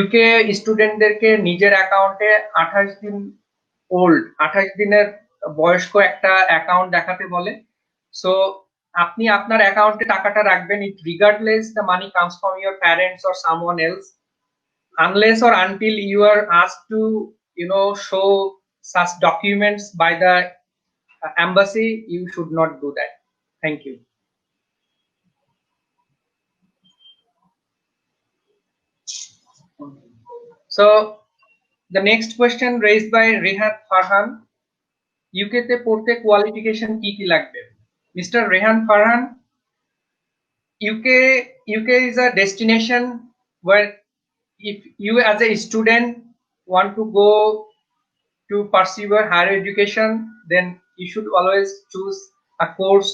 UK স্টুডেন্টদেরকে নিজের অ্যাকাউন্টে 28 দিন old, 28 দিনের বয়স্ক একটা account দেখাতে বলে। So আপনি আপনার অ্যাকাউন্টে টাকাটা রাখবেন, it regardless the money comes from your parents or someone else, unless or until you are asked to show such documents by the embassy, you should not do that. Thank you. So the next question raised by Rehan Farhan: UK te porte qualification ki lagbe? Mr. Rehan Farhan, UK is a destination where if you as a student want to go to pursue your higher education, then you should always choose a course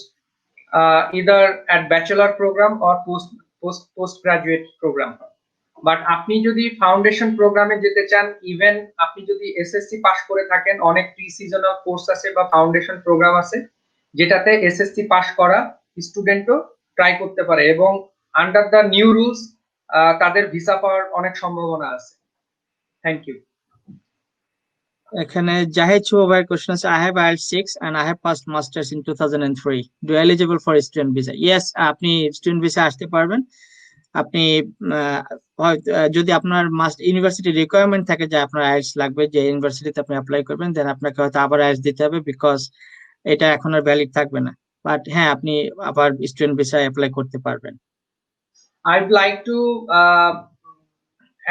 either at bachelor program or postgraduate program. But আপনি যদি foundation প্রোগ্রামে যেতে চান, even আপনি যদি SSC pass করে থাকেন, অনেক প্রি সিজনাল কোর্স আছে বা ফাউন্ডেশন প্রোগ্রাম আছে যেটাতে এসএসসি পাস করা স্টুডেন্টও ট্রাই করতে পারে, এবং আন্ডার দ্য নিউ রুলস তাদের ভিসা পাওয়ার অনেক সম্ভাবনা আছে। Thank you. এখানে জাহিদ শুভ ভাইয়ের কোশ্চেন আছে, I have IELTS 6 and I have passed masters in 2003. Do I eligible for student visa? Yes, আপনি স্টুডেন্ট ভিসা আসতে পারবেন। আপনি যদি আপনার ইউনিভার্সিটি রিকোয়ারমেন্ট থাকে যে আপনার আইএলটিএস লাগবে, যে ইউনিভার্সিটিতে আপনি অ্যাপ্লাই করবেন, দেন আপনাকে হয়তো আবার আইএলটিএস দিতে হবে, বিকজ এটা এখন আর ভ্যালিড থাকবে না। বাট হ্যাঁ, আপনি আবার স্টুডেন্ট ভিসা অ্যাপ্লাই করতে পারবেন। I'd like to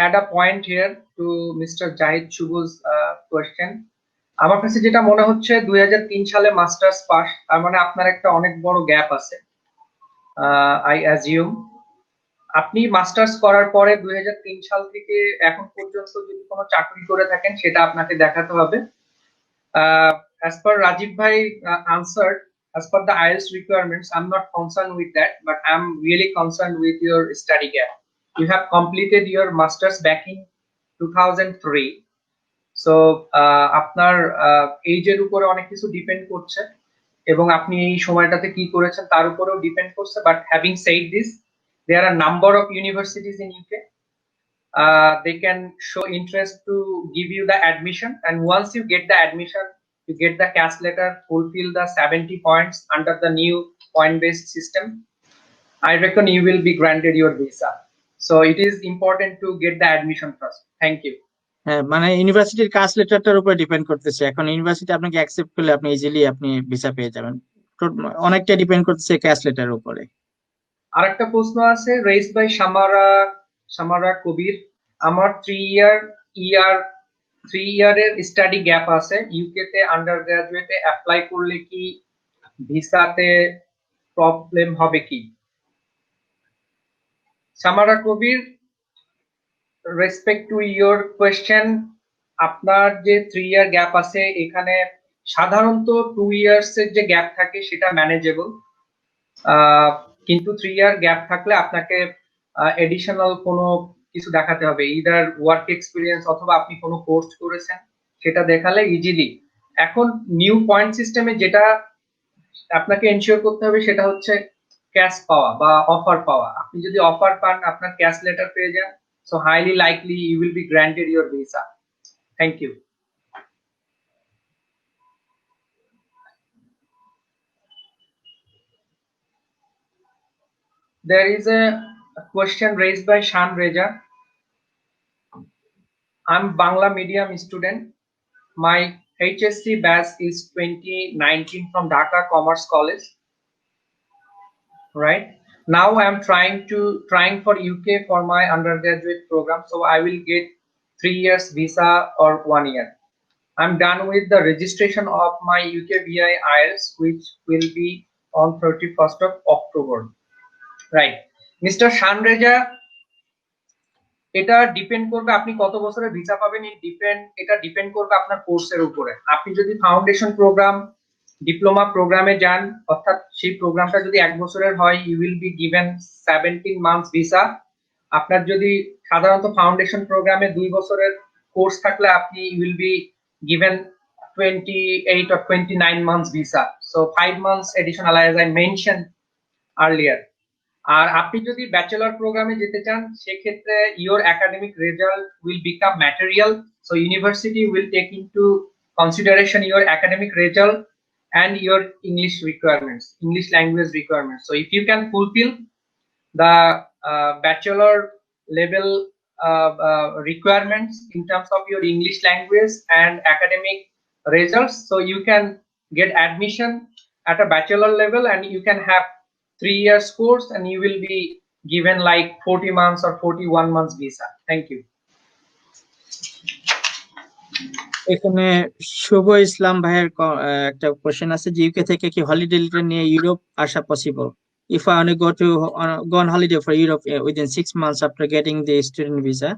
add a point here to Mr. Jahid Shubho's question. আমার কাছে যেটা মনে হচ্ছে 2003 সালে মাস্টার্স পাস, তার মানে আপনার একটা অনেক বড় গ্যাপ আছে। I assume আপনি মাস্টার্স করার পরে 2003 সাল থেকে এখন পর্যন্ত যদি কোনো চাকরি করে থাকেন সেটা আপনাকে দেখাতে হবে। As per Rajiv bhai answered, as per the IELTS requirements, I'm not concerned with that, but I'm really concerned with your study gap. You have completed your masters back in 2003, so আপনার এজের উপরে অনেক কিছু depend করছে, এবং আপনি এই সময়টাতে কি করেছেন তার উপরেও ডিপেন্ড করছে। But having said this, there are a number of universities in UK. They can show interest to give you the admission, and once you get the admission, you get the cash letter, fulfill the 70 points under the new point-based system. I reckon you will be granted your visa. So it is important to get the admission first. Thank you. হ্যাঁ, মানে ইউনিভার্সিটির caste লেটারটার উপর depend করতেছে। এখন university আপনাকে accept করলে আপনি easily আপনি ভিসা পেয়ে যাবেন। অনেকটা ডিপেন্ড করতেছে কাস্ট লেটারের উপরে। আরেকটা প্রশ্ন আছে রেজড বাই সামারা কবির। আমার 3 ইয়ারের স্টাডি গ্যাপ আছে ইউকে তে আন্ডার গ্রাজুয়েটে অ্যাপ্লাই করলে কি ভিসাতে প্রবলেম হবে কি? সামারা কবির, রেসপেক্ট টু ইয়োর কোয়েশ্চেন, আপনার যে 3 ইয়ার গ্যাপ আছে এখানে সাধারণত 2 ইয়ার্স এর যে গ্যাপ থাকে সেটা ম্যানেজেবল, কিন্তু 3 ইয়ার গ্যাপ থাকলে আপনাকে এডিশনাল কোনো কিছু দেখাতে হবে, ইদার ওয়ার্ক এক্সপিরিয়েন্স অথবা আপনি কোনো কোর্স করেছেন সেটা দেখালে ইজিলি। এখন নিউ পয়েন্ট সিস্টেমে যেটা আপনাকে এনশিওর করতে হবে সেটা হচ্ছে ক্যাশ পাওয়া বা অফার পাওয়া। আপনি যদি অফার পান, আপনার ক্যাশ লেটার পেয়ে যান, so highly likely you will be granted your visa. Thank you. There is a question raised by Shan Reza. I'm Bangla medium student. My HSC batch is 2019 from Dhaka Commerce College. Right now I am trying for UK for my undergraduate program, so I will get 3 years visa or 1 year. I'm done with the registration of my UK VI IELTS, which will be on 31st of October. Right, Mr. Shanreja, এটা depend করবে আপনি কত বছরের visa পাবেন। এটা depend করবে আপনার কোর্সের উপরে। আপনি যদি ফাউন্ডেশন প্রোগ্রাম, ডিপ্লোমা প্রোগ্রামে যান, অর্থাৎ সেই প্রোগ্রামটা যদি 1 বছরের হয়, you will be given 17 months visa. আপনার যদি সাধারণত ফাউন্ডেশন প্রোগ্রামে 2 বছরের কোর্স থাকলে আপনি you will be given 28 or 29 months visa, so 5 months additional as I mentioned earlier. আর আপনি যদি ব্যাচেলর প্রোগ্রামে যেতে চান সেক্ষেত্রে your academic result will become material, so university will take into consideration your academic result and your English requirements, English language requirements. So if you can fulfill the bachelor level requirements in terms of your English language and academic results, so you can get admission at a bachelor level and you can have 3 years course and you will be given like 40 months or 41 months visa. Thank you. এখানে শুভ ইসলাম ভাইয়ের একটা question আছে যে UK থেকে কি holiday letter নিয়ে Europe আসা possible? If I only go on holiday for Europe within 6 months after getting the student visa,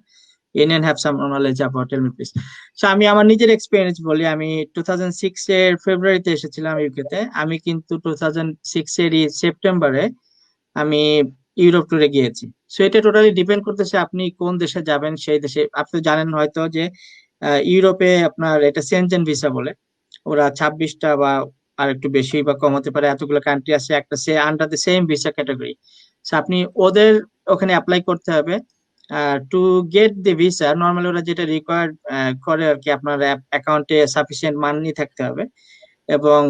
Indian have some knowledge about, tell me please. So আমি আমার নিজের এক্সপেরিয়েন্স বলি, আমি 2006 এর ফেব্রুয়ারিতে এসেছিলাম ইউকে তে। আমি কিন্তু 2006 এর সেপ্টেম্বরে আমি ইউরোপ ট্যুরে গিয়েছি। সো এটা টোটালি ডিপেন্ড করতেছে আপনি কোন দেশে যাবেন। সেই দেশে আপনি জানেন হয়তো যে ইউরোপে আপনার এটা সেনজেন ভিসা বলে, ওরা 26টা বা আর একটু বেশি বা কম হতে পারে, এতগুলো কান্ট্রি আছে একটা under the same visa category. So আপনি ওদের ওখানে অ্যাপ্লাই করতে হবে to get the visa. Normally ওরা যেটা রিকোয়ার্ড করে আর কি, আপনার অ্যাকাউন্টে সাফিসিয়েন্ট মানি থাকতে হবে এবং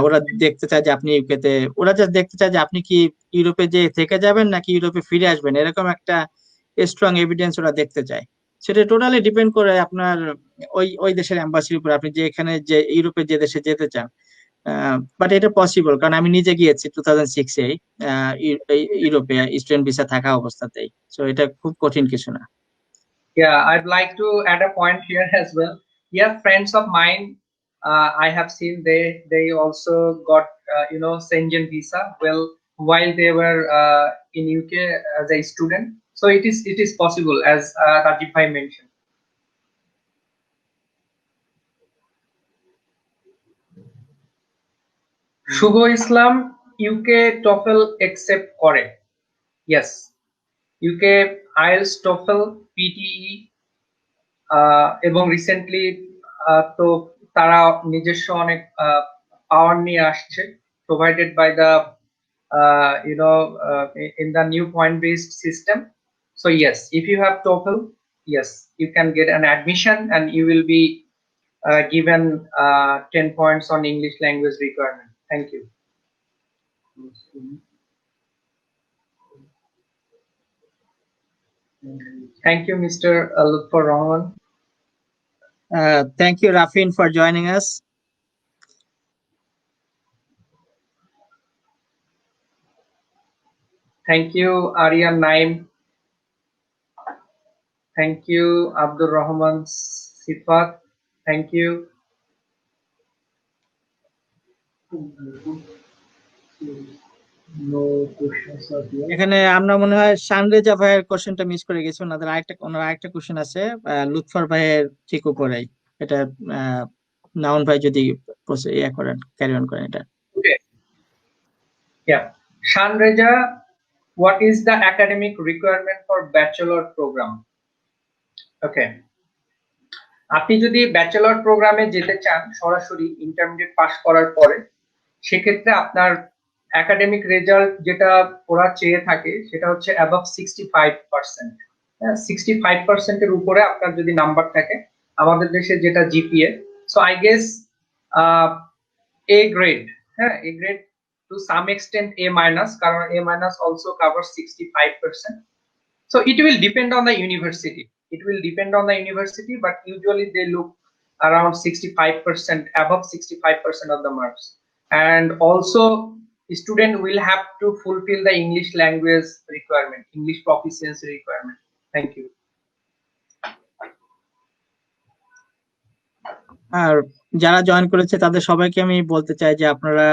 ওরা দেখতে চায় যে আপনি ইউকেতে, ওরা জাস্ট দেখতে চায় যে আপনি কি ইউরোপে যে থেকে যাবেন নাকি ইউরোপে ফিরে আসবেন, এরকম একটা স্ট্রং এভিডেন্স ওরা দেখতে চায়। সেটা টোটালি ডিপেন্ড করে আপনার ওই দেশের এম্বাসির উপর, আপনি যে এখানে যে ইউরোপে যে দেশে যেতে চান। বাট এটা পসিবল, কারণ আমি নিজে গিয়েছি 2006 এ ইউরোপে স্টুডেন্ট ভিসা থাকা অবস্থাতেই। সো এটা খুব কঠিন কিছু না। Yeah, I'd like to add a point here as well. Yeah, friends of mine, I have seen they also got Schengen visa well while they were in UK as a student. So it is possible, as Rajiv bhai mentioned. Shuvo Islam, UK TOEFL accept করে? Yes, UK IELTS, TOEFL, PTE এবং recently তো তারা নিজস্ব অনেক power নিয়ে আসছে, provided by the in the new point based system. So yes, if you have TOEFL, yes, you can get an admission and you will be given 10 points on English language requirement. Thank you. Thank you, Mr. Lutfur Rahman. Thank you, Rafin, for joining us. Thank you, Aryan Naim. Thank you, Abdul Rahman Sifat. Thank you. No questions are here. এখানে আমরা মনে হয় শানরেজা ভাইয়ের কোশ্চেনটা miss করে গেছি। ওনার আরেকটা question আছে লুৎফর ভাইয়ের ঠিক উপরেই। এটা নাউন ভাই যদি ক্যারি অন করেন এটা। Okay. Yeah. Shanreja, what is the academic requirement for bachelor program? Okay. আপনি যদি ব্যাচেলর প্রোগ্রামে যেতে চান সরাসরি ইন্টারমিডিয়েট পাস করার পরে, সেক্ষেত্রে আপনার একাডেমিক রেজাল্ট যেটা ওরা চেয়ে থাকে সেটা হচ্ছে অ্যাবভ 65%। 65% এর উপরে আপনার যদি নাম্বার থাকে, আমাদের দেশে যেটা GPA, so I guess A grade, হ্যাঁ A grade to some extent A minus, কারণ A minus also cover 65%. So it will depend on the university. It will depend on the university, but usually they look around 65%, above 65% of the marks. And also, the student will have to fulfill the English language requirement, English proficiency requirement. Thank you. আর যারা join করেছে তাদের সবাইকে আমি বলতে চাই যে আপনারা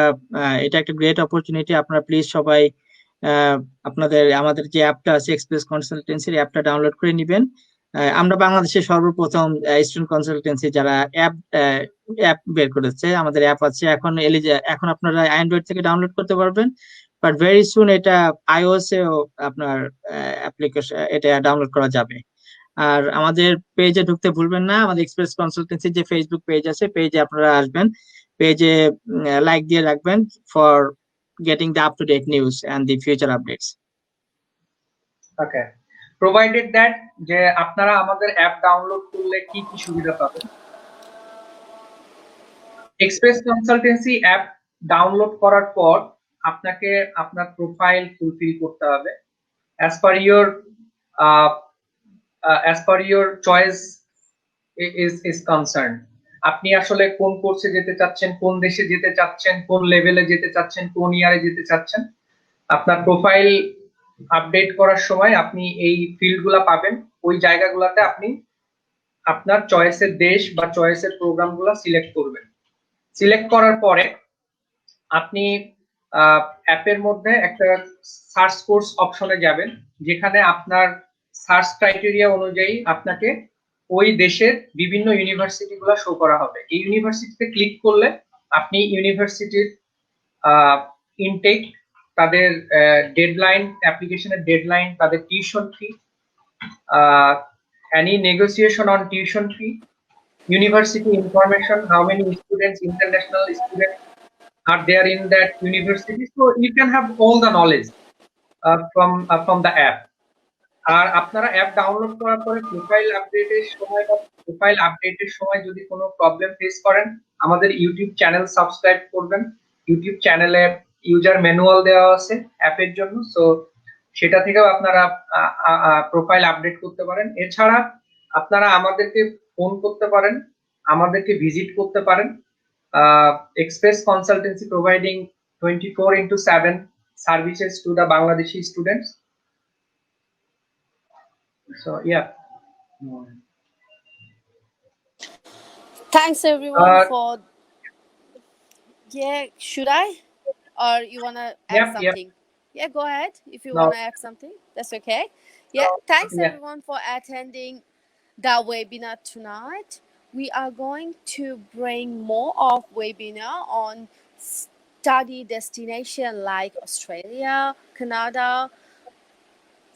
এটা একটা গ্রেট অপরচুনিটি। আপনারা প্লিজ সবাই আমাদের যে অ্যাপটা আছে এক্সপ্রেস কনসালটেন্সির অ্যাপটা ডাউনলোড করে নেবেন। আমরা বাংলাদেশের সর্বপ্রথম স্টুডেন্ট কনসালটেন্সি যারা অ্যাপ বের করেছে, আমাদের অ্যাপ আছে এখন আপনারা অ্যান্ড্রয়েড থেকে ডাউনলোড করতে পারবেন, বাট ভেরি সুন এটা iOS এও আপনার অ্যাপ্লিকেশন এটা ডাউনলোড করা যাবে। আর আমাদের পেজে ঢুকতে ভুলবেন না, আমাদের এক্সপ্রেস কনসালটেন্সি যে ফেসবুক পেজ আছে, পেজে আপনারা আসবেন, পেজে লাইক দিয়ে রাখবেন for getting the up to date news and the future updates. Okay, provided that যে আপনারা আমাদের অ্যাপ ডাউনলোড করলে কি কি সুবিধা পাবেন। এক্সপ্রেস কনসালটেন্সি অ্যাপ ডাউনলোড করার পর আপনাকে আপনার প্রোফাইল ফুলফিল করতে হবে as per your choice is concerned. আপনি আসলে কোন কোর্সে যেতে চাচ্ছেন, কোন দেশে যেতে চাচ্ছেন, কোন লেভেলে যেতে চাচ্ছেন, কোন ইয়ারে যেতে চাচ্ছেন, আপনার প্রোফাইল আপডেট করার সময় আপনি এই ফিল্ডগুলো পাবেন। ওই জায়গাগুলোতে আপনি আপনার চয়েসের দেশ বা চয়েসের প্রোগ্রামগুলো সিলেক্ট করবেন। সিলেক্ট করার পরে আপনি অ্যাপের মধ্যে একটা সার্চ কোর্স অপশনে যাবেন, যেখানে আপনার সার্চ ক্রাইটেরিয়া অনুযায়ী আপনাকে ওই দেশের বিভিন্ন ইউনিভার্সিটিগুলো শো করা হবে। এই ইউনিভার্সিটিতে ক্লিক করলে আপনি ইউনিভার্সিটির ইনটেক, তাদের ডেডলাইন, অ্যাপ্লিকেশনের ডেডলাইন, তাদের tuition fee, any negotiation on tuition fee, university information, how many students, international students are there in that university, so you can have all the knowledge from the app. আর আপনারা app download করার পরে profile আপডেটের সময় যদি কোনো problem face করেন, আমাদের YouTube channel subscribe করবেন। ইউটিউব চ্যানেলে ইউজার ম্যানুয়াল দেওয়া আছে অ্যাপের জন্য, সো সেটা থেকেও আপনারা প্রোফাইল আপডেট করতে পারেন। এছাড়া আপনারা আমাদেরকে ফোন করতে পারেন, আমাদেরকে ভিজিট করতে পারেন। Express consultancy providing 24/7 services to the Bangladeshi students. So yeah. Thanks everyone for. Yeah, should I? Or you wanna add something? Yeah, go ahead. If you wanna add something, that's okay. Yeah, thanks everyone for attending the webinar tonight. We are going to bring more of webinar on study destination like Australia, Canada,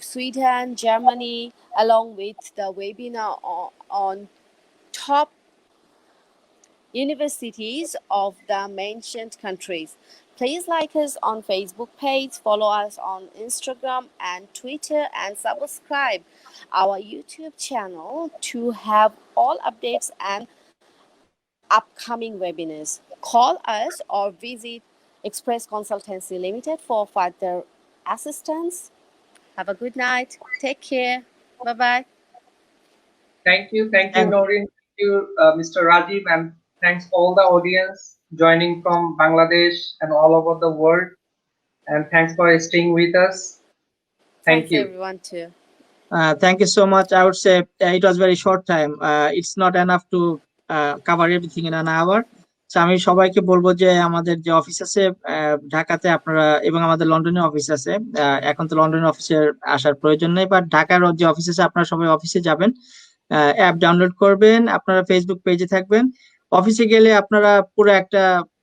Sweden, Germany, along with the webinar on top universities of the mentioned countries. Please like us on Facebook page, follow us on Instagram and Twitter, and subscribe our YouTube channel to have all updates and upcoming webinars. Call us or visit Express Consultancy Limited for further assistance. Have a good night. Take care. Bye-bye. Thank you, Thank Noreen. Thank you, Mr. Rajiv, and thanks all the audience joining from Bangladesh and all over the world. And thanks for staying with us. Thank Thanks you. everyone too. Thank you so much. I would say it was very short time. It's not enough to cover everything in an hour. So আমি সবাইকে বলবো যে আমাদের যে office আছে ঢাকাতে আপনারা এবং আমাদের লন্ডনে অফিস আছে, এখন তো লন্ডনের অফিসে আসার প্রয়োজন নেই, বাট ঢাকার যে অফিস আছে আপনারা সবাই অফিসে যাবেন, অ্যাপ ডাউনলোড করবেন, আপনারা ফেসবুক পেজে থাকবেন। অফিসে গেলে আপনারা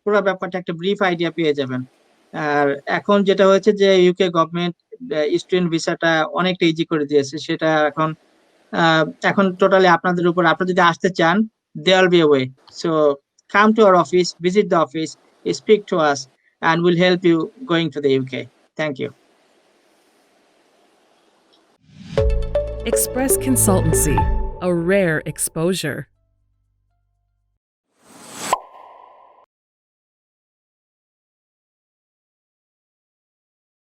পুরো ব্যাপারটা একটা ব্রিফ আইডিয়া পেয়ে যাবেন। আর এখন যেটা হয়েছে যে ইউকে গভর্নমেন্ট স্টুডেন্ট ভিসাটা অনেকটা ইজি করে দিয়েছে, সেটা এখন টোটালি আপনাদের উপর। আপনারা যদি আসতে চান, there be way. So come to our office, visit the office, speak to us, and we'll help you going to the UK. Thank you. Express Consultancy, a rare exposure.